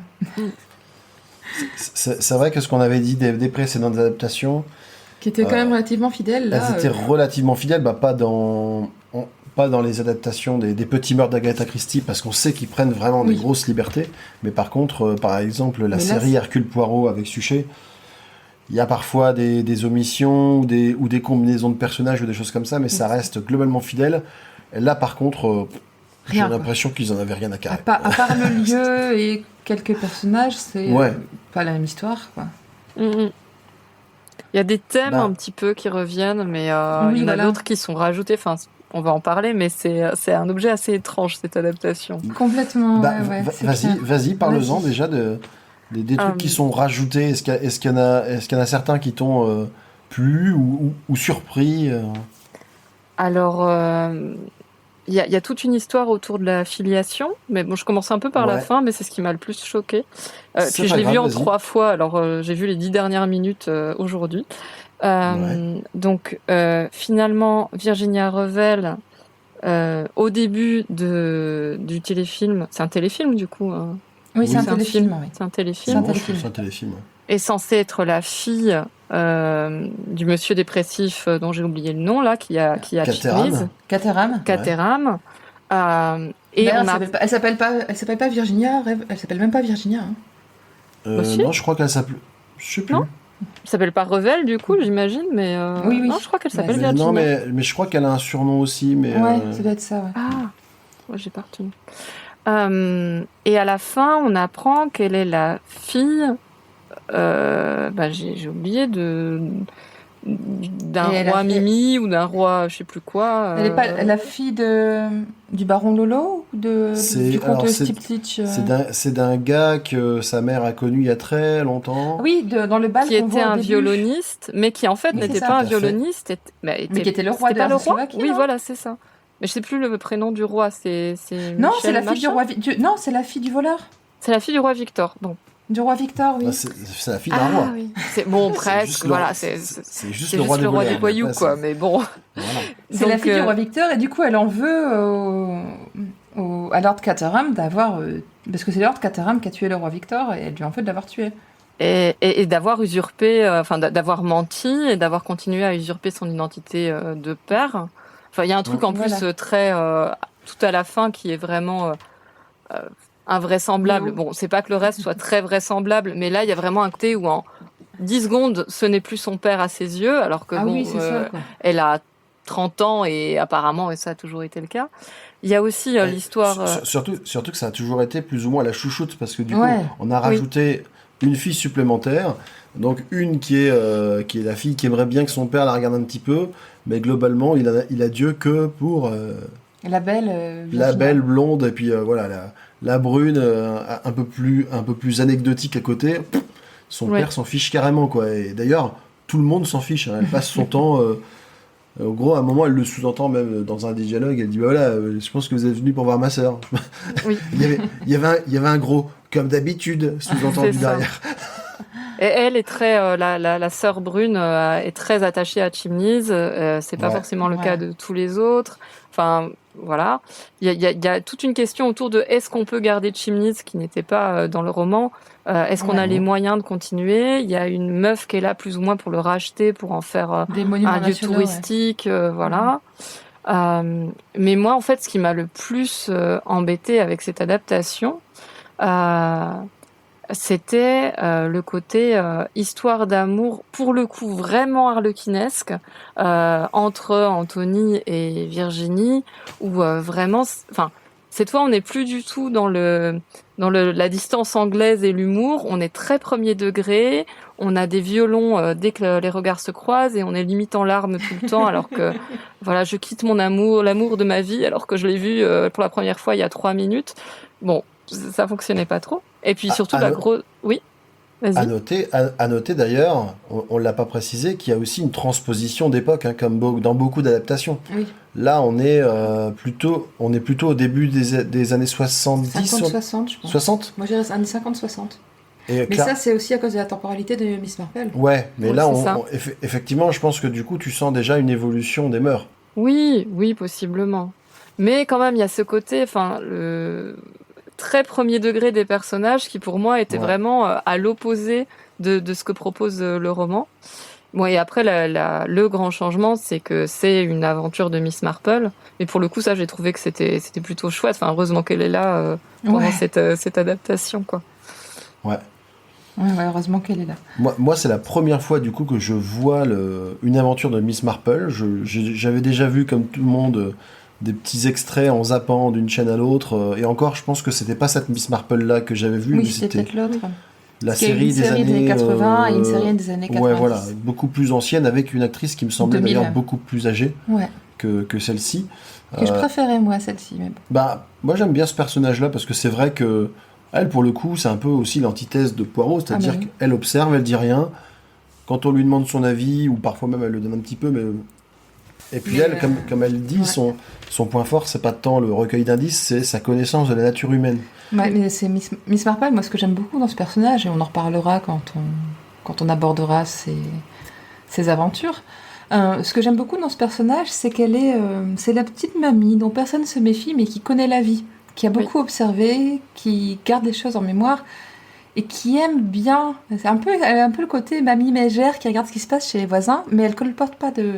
c'est vrai que ce qu'on avait dit des précédentes adaptations, Qui était quand même relativement fidèle, là. elles étaient relativement fidèles, pas dans les adaptations des petits meurtres d'Agatha Christie, parce qu'on sait qu'ils prennent vraiment des Oui. grosses libertés, mais par contre, par exemple, la Mais là, série c'est- Hercule Poirot avec Suchet, il y a parfois des omissions ou des combinaisons de personnages ou des choses comme ça, mais ça reste globalement fidèle. Et là, par contre, j'ai Rien, quoi. l'impression qu'ils en avaient rien à carrer. À part le lieu et quelques personnages, c'est Ouais. pas la même histoire, quoi. Il y a des thèmes Bah. un petit peu qui reviennent, mais Oui, il y en a voilà. d'autres qui sont rajoutés. Enfin, on va en parler, mais c'est un objet assez étrange, cette adaptation. Complètement, Bah, ouais, c'est vas-y, clair. vas-y, parle-en Vas-y. déjà des trucs qui sont rajoutés. Est-ce qu'il y en a certains qui t'ont plu ou surpris Alors, il y a toute une histoire autour de la filiation, mais bon, je commence un peu par la Ouais. fin, mais c'est ce qui m'a le plus choqué. C'est Puis je pas l'ai vu grave, en vas-y. 3 fois, alors j'ai vu les 10 dernières minutes aujourd'hui. Donc, finalement, Virginia Revel, au début du téléfilm, c'est un téléfilm du coup, Oui, c'est un c'est un téléfilm, film, oui. c'est un téléfilm, un Non, je téléfilm. trouve ça un téléfilm. est censé être la fille du monsieur dépressif dont j'ai oublié le nom là, qui a Caterham. Chimneys, Caterham. Caterham. Et D'ailleurs, on a elle s'appelle pas Virginia, elle s'appelle même pas Virginia. Hein. Aussi Non, je crois qu'elle s'appelle... Je sais plus. Non, elle s'appelle pas Revel du coup, j'imagine, mais Oui. non, je crois qu'elle s'appelle Ouais, Virginia. Non, mais je crois qu'elle a un surnom aussi. Mais, Ouais, ça doit être ça, ouais. Ah, ouais, j'ai pas retenu. Et à la fin, on apprend qu'elle est la fille. J'ai oublié d'un Et elle a roi fait- Mimi ou d'un roi, je sais plus quoi. Elle est pas la fille du baron Lolo ou du comte Stiptich C'est d'un gars que sa mère a connu il y a très longtemps. Oui, dans le bal qui qu'on était voit au un début. violoniste, mais qui en fait Oui, n'était c'est ça. pas un Tout à fait. violoniste, Mais qui était le roi c'était de pas le roi. Slovaquie, Oui, non voilà, c'est ça. Mais je sais plus le prénom du roi. C'est Non, Michel c'est la fille du machin. roi. Non, c'est la fille du voleur. C'est la fille du roi Victor. Bon. Du roi Victor, oui. Ah, c'est la fille d'un roi. oui. C'est bon, C'est presque. juste le- Voilà, c'est c'est juste juste le roi des voleurs, mais voyous, après, quoi. c'est- Mais bon. Voilà. C'est la Donc, fille du roi Victor et du coup elle en veut à Lord Caterham d'avoir parce que c'est Lord Caterham qui a tué le roi Victor et elle lui en veut de l'avoir tué. Et d'avoir usurpé, d'avoir menti et d'avoir continué à usurper son identité de père. Enfin, il y a un truc en plus Voilà. très tout à la fin qui est vraiment invraisemblable. Oui. Bon, c'est pas que le reste soit très vraisemblable, mais là, il y a vraiment un côté où en 10 secondes, ce n'est plus son père à ses yeux, alors que Ah bon, oui, c'est ça, quoi. elle a 30 ans et apparemment, et ça a toujours été le cas. Il y a aussi Et l'histoire... surtout que ça a toujours été plus ou moins la chouchoute, parce que du Ouais. coup, on a rajouté une fille supplémentaire, donc une qui est la fille qui aimerait bien que son père la regarde un petit peu, mais globalement, il a Dieu que pour Et la belle la Virginia. belle blonde, et puis voilà, la brune, un peu plus anecdotique à côté. Pff, son Ouais. père s'en fiche carrément, quoi. Et d'ailleurs, tout le monde s'en fiche, hein. Elle passe son temps... en gros, à un moment, elle le sous-entend même dans un des dialogues. Elle dit, bah voilà, je pense que vous êtes venu pour voir ma sœur. Oui. il y avait un gros, comme d'habitude, sous-entendu C'est ça. derrière. Et elle est très... la sœur brune est très attachée à Chimneys. C'est pas Ouais. forcément le Ouais. cas de tous les autres. Enfin, voilà. Il y a toute une question autour de est-ce qu'on peut garder Chimneys, qui n'était pas dans le roman. Est-ce qu'on a Ouais. les moyens de continuer? Il y a une meuf qui est là plus ou moins pour le racheter, pour en faire Des monuments un lieu nationaux, touristique, voilà. Mais moi, en fait, ce qui m'a le plus embêté avec cette adaptation, c'était le côté histoire d'amour, pour le coup vraiment harlequinesque, entre Anthony et Virginie, où vraiment, enfin, cette fois, on n'est plus du tout dans la distance anglaise et l'humour. On est très premier degré. On a des violons dès que les regards se croisent et on est limite en larmes tout le temps, alors que, voilà, je quitte mon amour, l'amour de ma vie, alors que je l'ai vu pour la première fois il y a 3 minutes. Bon, ça fonctionnait pas trop. Et puis surtout la grosse... Oui, À vas-y. noter d'ailleurs, on l'a pas précisé, qu'il y a aussi une transposition d'époque, hein, comme dans beaucoup d'adaptations. Oui. Là, on est plutôt au début des années 70. 50-60, je pense. 60 Moi, j'irais années 50-60. Et Mais ça, c'est aussi à cause de la temporalité de Miss Marple. ouais, mais Oui, là, c'est ça. effectivement, je pense que du coup, tu sens déjà une évolution des mœurs. Oui, oui, possiblement. Mais quand même, il y a ce côté, enfin, le très premier degré des personnages qui, pour moi, était Ouais. vraiment à l'opposé de ce que propose le roman. Bon, et après, le grand changement, c'est que c'est une aventure de Miss Marple. Mais pour le coup, ça, j'ai trouvé que c'était plutôt chouette. Enfin, heureusement qu'elle est là pendant Ouais. cette adaptation, quoi. Ouais. Ouais, heureusement qu'elle est là. Moi, c'est la première fois du coup que je vois une aventure de Miss Marple. J'avais déjà vu, comme tout le monde, des petits extraits en zappant d'une chaîne à l'autre. Et encore, je pense que c'était pas cette Miss Marple là que j'avais vue, Oui, mais c'était c'était peut-être l'autre. la Parce qu'il y a série une série des années 80 et une série des années 90. Ouais, voilà, beaucoup plus ancienne, avec une actrice qui me semblait 2000. d'ailleurs beaucoup plus âgée Ouais. que celle-ci. Que je préférais, moi, celle-ci. Mais bon. Bah, moi j'aime bien ce personnage-là parce que c'est vrai que elle, pour le coup, c'est un peu aussi l'antithèse de Poirot, c'est-à-dire Ah, bah oui. qu'elle observe, elle dit rien. Quand on lui demande son avis, ou parfois même elle le donne un petit peu, mais et puis Mais, elle, comme elle dit, ouais. son point fort, c'est pas tant le recueil d'indices, c'est sa connaissance de la nature humaine. Ouais, mais c'est Miss Marple, moi, ce que j'aime beaucoup dans ce personnage, et on en reparlera quand on abordera ses aventures. Ce que j'aime beaucoup dans ce personnage, c'est qu'elle c'est la petite mamie dont personne ne se méfie, mais qui connaît la vie, qui a beaucoup observé, qui garde les choses en mémoire et qui aime bien. C'est elle a un peu le côté mamie mégère qui regarde ce qui se passe chez les voisins, mais elle colporte pas de.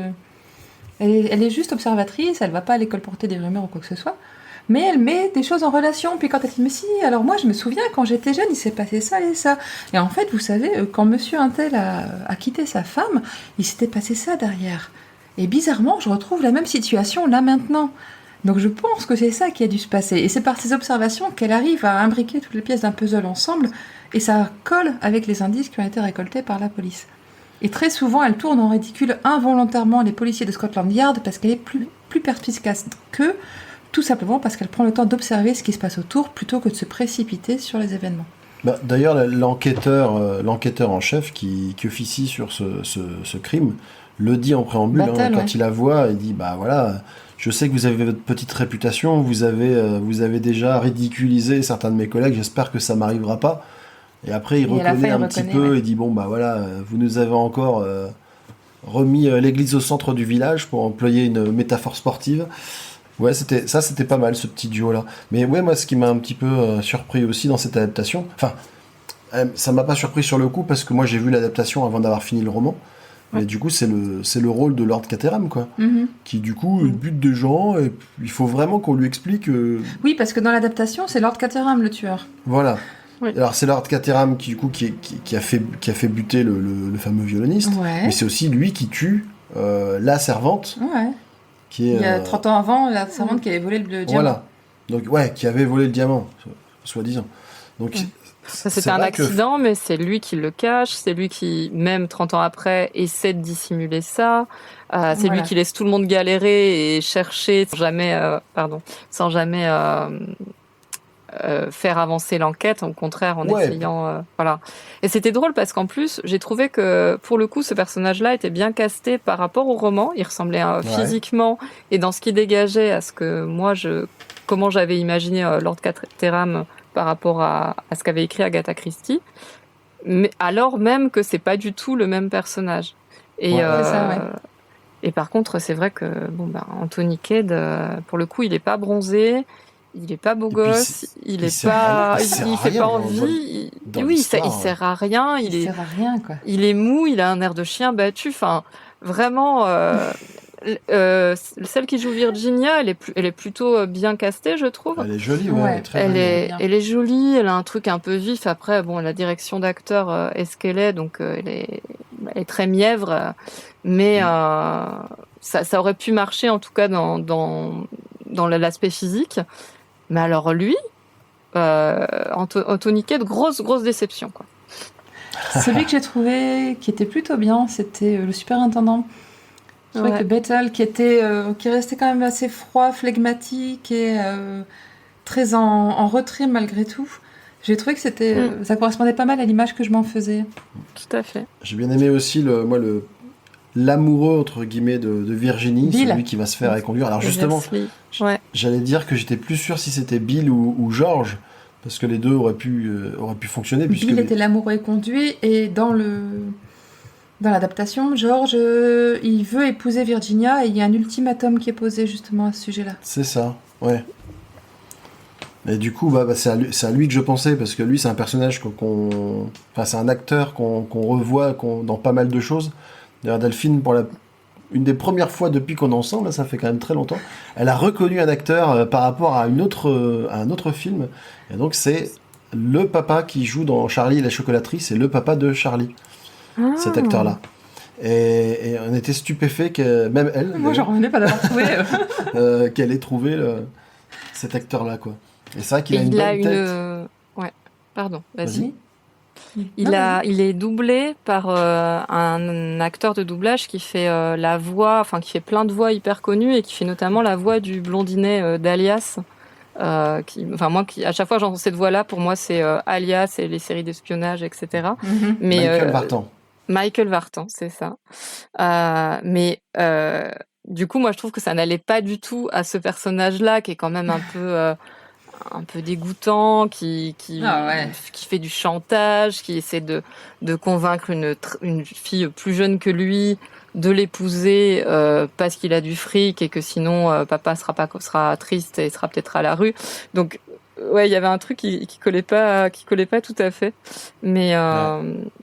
Elle est juste observatrice, elle va pas aller colporter des rumeurs ou quoi que ce soit. Mais elle met des choses en relation. Puis quand elle dit, mais si, alors moi je me souviens, quand j'étais jeune, il s'est passé ça et ça. Et en fait, vous savez, quand monsieur Untel a quitté sa femme, il s'était passé ça derrière. Et bizarrement, je retrouve la même situation là maintenant. Donc je pense que c'est ça qui a dû se passer. Et c'est par ces observations qu'elle arrive à imbriquer toutes les pièces d'un puzzle ensemble. Et ça colle avec les indices qui ont été récoltés par la police. Et très souvent, elle tourne en ridicule involontairement les policiers de Scotland Yard parce qu'elle est plus perspicace qu'eux, tout simplement parce qu'elle prend le temps d'observer ce qui se passe autour plutôt que de se précipiter sur les événements. Bah, d'ailleurs, l'enquêteur en chef qui officie sur ce crime le dit en préambule, Battle, quand ouais. il la voit, il dit bah voilà, je sais que vous avez votre petite réputation, vous avez déjà ridiculisé certains de mes collègues, j'espère que ça m'arrivera pas. Et après il reconnaît un petit peu et dit bon bah voilà, vous nous avez encore remis l'église au centre du village, pour employer une métaphore sportive. Ouais, c'était pas mal ce petit duo là. Mais ouais, moi ce qui m'a un petit peu surpris aussi dans cette adaptation, enfin ça m'a pas surpris sur le coup parce que moi j'ai vu l'adaptation avant d'avoir fini le roman. Mais du coup, c'est le rôle de Lord Caterham, quoi. Mhm. Qui, du coup, bute des gens, et il faut vraiment qu'on lui explique... Oui, parce que dans l'adaptation, c'est Lord Caterham le tueur. Voilà. Oui. Alors, c'est Lord Caterham qui, du coup, qui a fait buter le fameux violoniste, Ouais. mais c'est aussi lui qui tue la servante, Ouais. qui est... Il y a 30 ans avant, la servante qui avait volé le diamant. Voilà. Donc, ouais, qui avait volé le diamant, soi-disant. Donc, Ouais. Ça, c'était c'est un vrai que- accident, mais c'est lui qui le cache, c'est lui qui, même 30 ans après, essaie de dissimuler ça. C'est Voilà. lui qui laisse tout le monde galérer et chercher sans jamais faire avancer l'enquête, au contraire, en Ouais. essayant... voilà. Et c'était drôle parce qu'en plus, j'ai trouvé que, pour le coup, ce personnage-là était bien casté par rapport au roman. Il ressemblait physiquement et dans ce qu'il dégageait à ce que moi, comment j'avais imaginé Lord Caterham par rapport à ce qu'avait écrit Agatha Christie, mais alors même que c'est pas du tout le même personnage. Et, Ouais. C'est ça, ouais. et par contre, c'est vrai que Anthony Quaid, pour le coup, il est pas bronzé, il est pas beau puis, gosse, il sert est pas, à rien- il sert à il fait rien pas dans- envie. dans Oui, l'histoire, il sert à rien. Il sert à rien, quoi. Il est mou, il a un air de chien battu. Enfin, vraiment, celle qui joue Virginia, elle est plutôt bien castée, je trouve. Elle est jolie, ouais, Ouais. elle est très Elle jolie. est, bien. elle est jolie, elle a un truc un peu vif. Après, bon, la direction d'acteur est ce qu'elle est, donc elle est très mièvre. Mais ça aurait pu marcher, en tout cas, dans l'aspect physique. Mais alors lui, Anthony Quaid, grosse déception, quoi. Celui que j'ai trouvé qui était plutôt bien, c'était le superintendant. Je trouvais Ouais. que Bethel, qui restait quand même assez froid, flegmatique et très en retrait malgré tout, j'ai trouvé que ça correspondait pas mal à l'image que je m'en faisais. Tout à fait. J'ai bien aimé aussi l'amoureux entre guillemets de Virginie, Bill. celui qui va se faire éconduire. Alors justement, Merci. Ouais. j'allais dire que j'étais plus sûr si c'était Bill ou George, parce que les deux auraient pu fonctionner. Puisque Bill était l'amoureux conduit et dans l'adaptation, George, il veut épouser Virginia et il y a un ultimatum qui est posé justement à ce sujet-là. C'est ça, ouais. Et du coup, c'est à lui que je pensais, parce que lui, c'est un personnage enfin, c'est un acteur qu'on revoit dans pas mal de choses. D'ailleurs, Delphine, une des premières fois depuis qu'on est ensemble, là, ça fait quand même très longtemps, elle a reconnu un acteur par rapport à un autre film. Et donc, c'est le papa qui joue dans Charlie et la chocolaterie, c'est le papa de Charlie, cet acteur-là. Et on était stupéfait que même elle, Moi, j'en revenais pas d'avoir trouvé. qu'elle ait trouvé cet acteur-là, quoi. Et c'est vrai qu'il a Et une il a bonne tête. Ouais, pardon, Vas-y. vas-y. Non, Il est doublé par un acteur de doublage qui fait la voix, enfin qui fait plein de voix hyper connues et qui fait notamment la voix du blondinet d'Alias. À chaque fois j'entends cette voix-là, pour moi c'est Alias et les séries d'espionnage, etc. Mhm. Mais Michael Vartan. Michael Vartan, c'est ça. Du coup, moi je trouve que ça n'allait pas du tout à ce personnage-là qui est quand même un peu dégoûtant, qui fait du chantage, qui essaie de convaincre une fille plus jeune que lui de l'épouser parce qu'il a du fric et que sinon papa sera triste et sera peut-être à la rue. Donc ouais, il y avait un truc qui collait pas tout à fait. Mais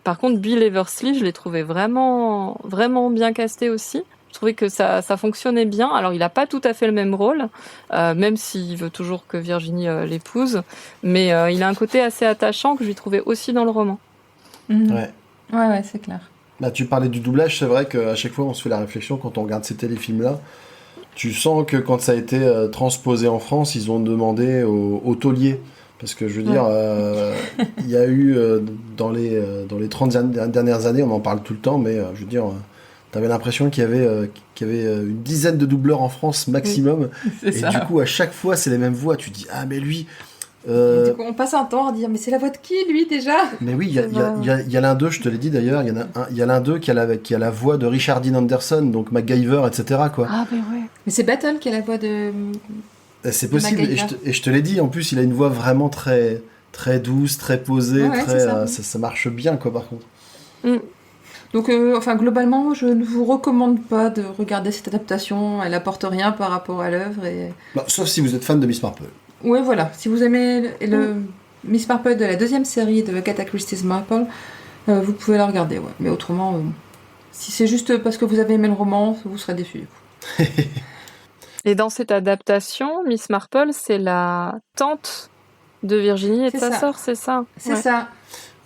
par contre, Bill Eversley, je l'ai trouvé vraiment vraiment bien casté aussi. Je trouvais que ça fonctionnait bien. Alors, il n'a pas tout à fait le même rôle, même s'il veut toujours que Virginie l'épouse. Mais il a un côté assez attachant que je lui trouvais aussi dans le roman. Mhm. Ouais. Ouais, c'est clair. Bah, tu parlais du doublage, c'est vrai qu'à chaque fois on se fait la réflexion quand on regarde ces téléfilms-là. Tu sens que quand ça a été transposé en France, ils ont demandé au taulier. Parce que je veux dire, il y a eu dans les 30 dernières années, on en parle tout le temps, mais je veux dire, t'avais l'impression qu'il y avait une dizaine de doubleurs en France maximum. C'est Et ça. du coup, à chaque fois, c'est les mêmes voix. Tu dis, ah, mais lui. Et du coup, on passe un temps à dire, mais c'est la voix de qui, lui, déjà? Mais oui, il y a l'un d'eux, je te l'ai dit d'ailleurs, il y a l'un d'eux qui a la voix de Richard Dean Anderson, donc MacGyver, etc. quoi. Ah, mais ouais. Mais c'est Battle qui a la voix de... C'est possible, et je te l'ai dit, en plus, il a une voix vraiment très, très douce, très posée, Ouais, très, c'est ça. ça marche bien, quoi, par contre. Donc, globalement, je ne vous recommande pas de regarder cette adaptation. Elle apporte rien par rapport à l'œuvre. Et... Bah, sauf si vous êtes fan de Miss Marple. Ouais, voilà. Si vous aimez le Miss Marple de la deuxième série de Agatha Christie's Marple, vous pouvez la regarder, ouais. Mais autrement, Si c'est juste parce que vous avez aimé le roman, vous serez déçus. Et dans cette adaptation, Miss Marple, c'est la tante de Virginie et de C'est sa ça. sœur, c'est ça? C'est Ouais. ça.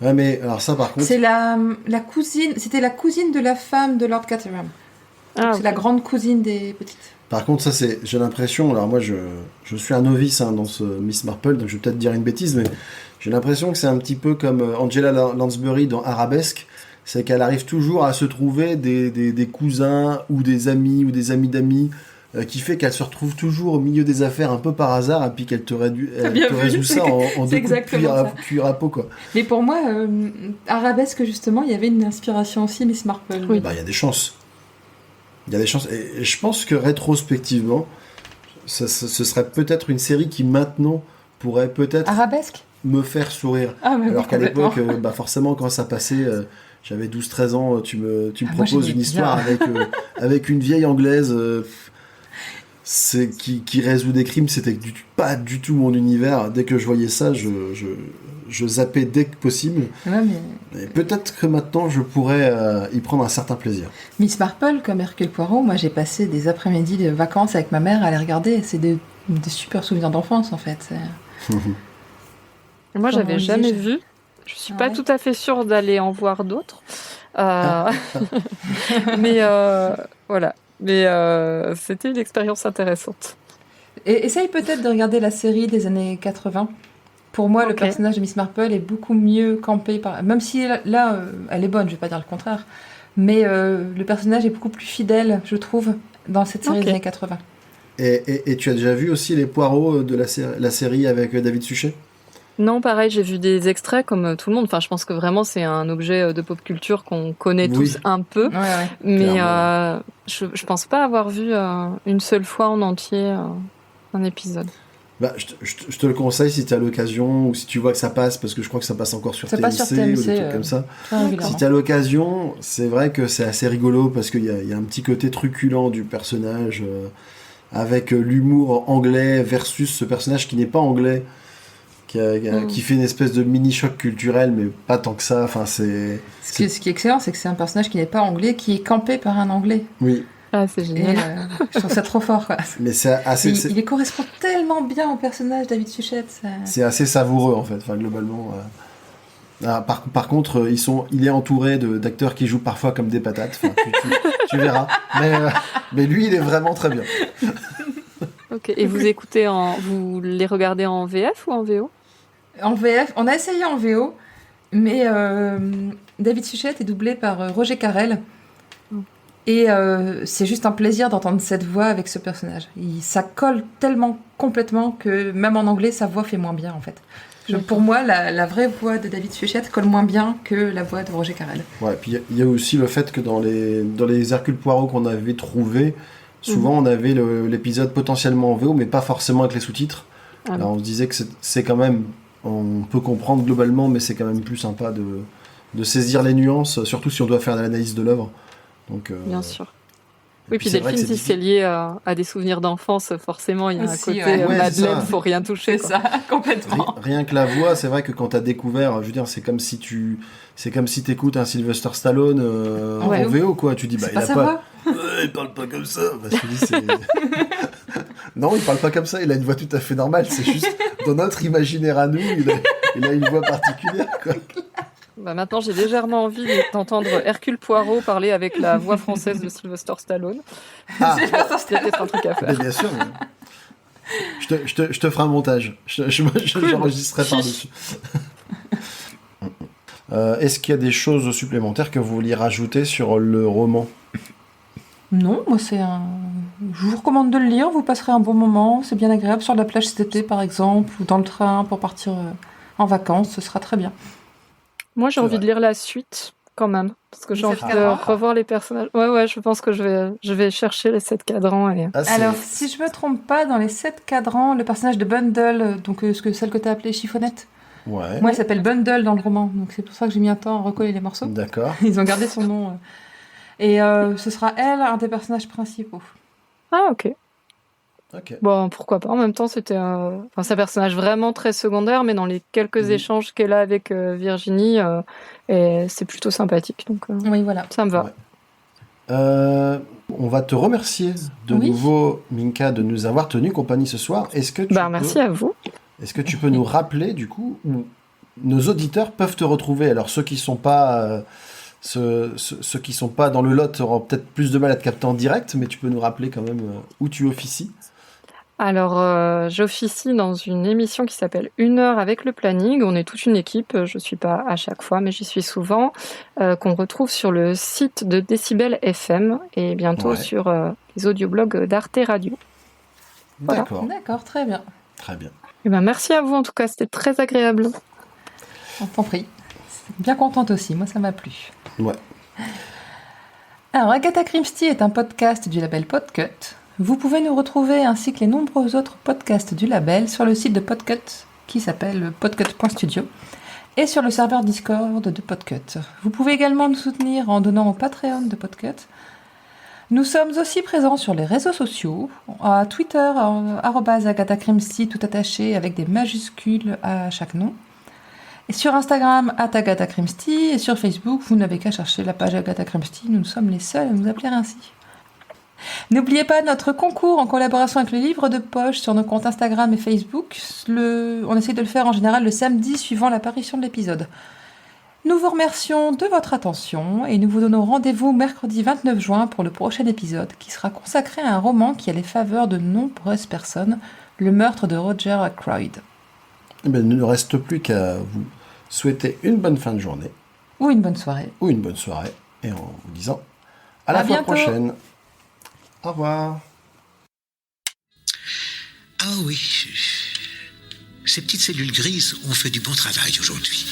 Ouais, mais alors ça, par contre, C'est la cousine. C'était la cousine de la femme de Lord Caterham. Ah, C'est la ok. grande cousine des petites. par contre, ça, j'ai l'impression, alors moi, je suis un novice dans ce Miss Marple, donc je vais peut-être dire une bêtise, mais j'ai l'impression que c'est un petit peu comme Angela Lansbury dans Arabesque, c'est qu'elle arrive toujours à se trouver des cousins ou des amis d'amis, qui fait qu'elle se retrouve toujours au milieu des affaires un peu par hasard, et puis qu'elle te, T'as elle bien te vu, résout ça en c'est deux coups de exactement ça. cuir à peau, quoi. Mais pour moi, Arabesque, justement, il y avait une inspiration aussi, Miss Marple. Oui. Bah, il y a des chances. Il y a des chances. Et je pense que rétrospectivement, ce serait peut-être une série qui maintenant pourrait peut-être Arabesque me faire sourire. Ah, mais Alors oui, qu'à complètement. l'époque, bah forcément, quand ça passait, j'avais 12-13 ans, tu me Ah, moi, proposes j'aimais une histoire avec une vieille anglaise qui résout des crimes, c'était pas du tout mon univers. Dès que je voyais ça, je zappais dès que possible. Ouais, mais Et peut-être que maintenant, je pourrais y prendre un certain plaisir. Miss Marple, comme Hercule Poirot, moi j'ai passé des après-midi de vacances avec ma mère à les regarder. C'est des super souvenirs d'enfance en fait. Moi, Comme j'avais on jamais disait, vu. Je suis Ah pas ouais. tout à fait sûre d'aller en voir d'autres. Euh, mais voilà. Mais c'était une expérience intéressante. Et essaye peut-être de regarder la série des années 80. Pour moi, le Ok. personnage de Miss Marple est beaucoup mieux campé même si là, elle est bonne, je vais pas dire le contraire. Mais le personnage est beaucoup plus fidèle, je trouve, dans cette série Ok. des années 80. Et tu as déjà vu aussi les Poireaux de la série avec David Suchet? Non, pareil, j'ai vu des extraits comme tout le monde. Enfin, je pense que vraiment c'est un objet de pop culture qu'on connaît Oui. tous un peu. Ouais, ouais. Mais Clairement. je pense pas avoir vu une seule fois en entier un épisode. Bah, je te le conseille si tu as l'occasion ou si tu vois que ça passe, parce que je crois que ça passe encore sur Ça passe sur TMC ou des TMC, trucs comme ça. Très régulièrement. Si tu as l'occasion, c'est vrai que c'est assez rigolo parce qu'il y a un petit côté truculent du personnage avec l'humour anglais versus ce personnage qui n'est pas anglais, qui fait une espèce de mini-choc culturel, mais pas tant que ça. Enfin, Ce qui est excellent, c'est que c'est un personnage qui n'est pas anglais, qui est campé par un anglais. Oui, Ah, c'est Et génial. je trouve ça trop fort. Quoi. mais c'est assez, Il correspond tellement bien au personnage David Suchet. c'est assez savoureux en fait, enfin, globalement. Ah, par contre, il est entouré d'acteurs qui jouent parfois comme des patates. Enfin, tu verras. Mais lui, il est vraiment très bien. Ok. Et vous les regardez en VF ou en VO? En VF, on a essayé en VO, mais David Suchet est doublé par Roger Carrel. Et c'est juste un plaisir d'entendre cette voix avec ce personnage. Ça colle tellement complètement que même en anglais, sa voix fait moins bien en fait. Pour moi, la vraie voix de David Suchet colle moins bien que la voix de Roger Carrel. Ouais, puis il y a aussi le fait que dans les Hercule Poirot qu'on avait trouvés, souvent on avait l'épisode potentiellement en VO, mais pas forcément avec les sous-titres. Ah Alors on se disait que c'est quand même, on peut comprendre globalement, mais c'est quand même plus sympa de saisir les nuances, surtout si on doit faire de l'analyse de l'œuvre. Donc, Bien sûr. et Oui, puis c'est vrai Delphine, que si c'est lié à des souvenirs d'enfance, forcément, il y a un Aussi, côté ouais. Ouais, c'est Madeleine, ça. faut rien toucher. C'est quoi. ça, complètement. Rien que la voix, c'est vrai que quand t'as découvert, je veux dire, c'est comme si t'écoutes un Sylvester Stallone en Ouais. VO, quoi. Tu dis, bah, C'est il pas a sa pas. voix. Il parle pas comme ça. Bah, je te dis, c'est. Non, il parle pas comme ça. Il a une voix tout à fait normale. C'est juste dans notre imaginaire à nous, il a une voix particulière, quoi. Bah, maintenant, j'ai légèrement envie d'entendre Hercule Poirot parler avec la voix française de Sylvester Stallone. Ah, C'est pas ça, C'est peut-être un truc à mais faire. bien sûr. Je te ferai un montage. J'enregistrerai par-dessus. Est-ce qu'il y a des choses supplémentaires que vous vouliez rajouter sur le roman? Non, moi je vous recommande de le lire, vous passerez un bon moment, c'est bien agréable sur la plage cet été par exemple, ou dans le train pour partir en vacances, ce sera très bien. Moi, j'ai C'est envie vrai. de lire la suite, quand même. Parce que j'ai Les envie 7 de cadrans. revoir les personnages. Ouais, je pense que je vais chercher les 7 cadrans. Et... Ah, Alors, si je me trompe pas, dans les 7 cadrans, le personnage de Bundle, donc celle que tu as appelée Chiffonnette, Ouais. moi elle s'appelle Bundle dans le roman, donc c'est pour ça que j'ai mis un temps à recoller les morceaux. D'accord. Ils ont gardé son nom. Et ce sera elle, un des personnages principaux. Ah, ok. Ok. Bon, pourquoi pas. En même temps, c'est un personnage vraiment très secondaire, mais dans les quelques Mhm. échanges qu'elle a avec Virginie, et c'est plutôt sympathique. Donc, Oui, voilà. ça me va. Ouais. On va te remercier de Oui. nouveau, Minka, de nous avoir tenu compagnie ce soir. Est-ce que Merci à vous. est-ce que tu peux nous rappeler, du coup, où nos auditeurs peuvent te retrouver? Alors, ceux qui sont pas, ceux qui sont pas dans le lot auront peut-être plus de mal à te capter en direct, mais tu peux nous rappeler quand même où tu officies. Alors, j'officie dans une émission qui s'appelle Une heure avec le planning. On est toute une équipe, je suis pas à chaque fois, mais j'y suis souvent, qu'on retrouve sur le site de Décibel FM et bientôt Ouais. sur les audioblogs d'Arte Radio. Voilà. D'accord, D'accord, très bien. très bien. Eh ben, merci à vous, en tout cas, c'était très agréable. On t'en prie. Bien contente aussi, moi ça m'a plu. Ouais. Alors, Agatha Christie est un podcast du label Podcut. Vous pouvez nous retrouver ainsi que les nombreux autres podcasts du label sur le site de Podcut qui s'appelle podcut.studio et sur le serveur Discord de Podcut. Vous pouvez également nous soutenir en donnant au Patreon de Podcut. Nous sommes aussi présents sur les réseaux sociaux, à Twitter, @Agatha Christie tout attaché avec des majuscules à chaque nom. Et sur Instagram, @Agatha Christie, et sur Facebook, vous n'avez qu'à chercher la page Agatha Christie, nous sommes les seuls à nous appeler ainsi. N'oubliez pas notre concours en collaboration avec le livre de poche sur nos comptes Instagram et Facebook. On essaie de le faire en général le samedi suivant l'apparition de l'épisode. Nous vous remercions de votre attention et nous vous donnons rendez-vous mercredi 29 juin pour le prochain épisode qui sera consacré à un roman qui a les faveurs de nombreuses personnes, Le meurtre de Roger Ackroyd. Eh bien, il ne nous reste plus qu'à vous souhaiter une bonne fin de journée Ou une bonne soirée. ou une bonne soirée, et en vous disant à À la fois bientôt. prochaine. Au revoir. Ah oui, ces petites cellules grises ont fait du bon travail aujourd'hui.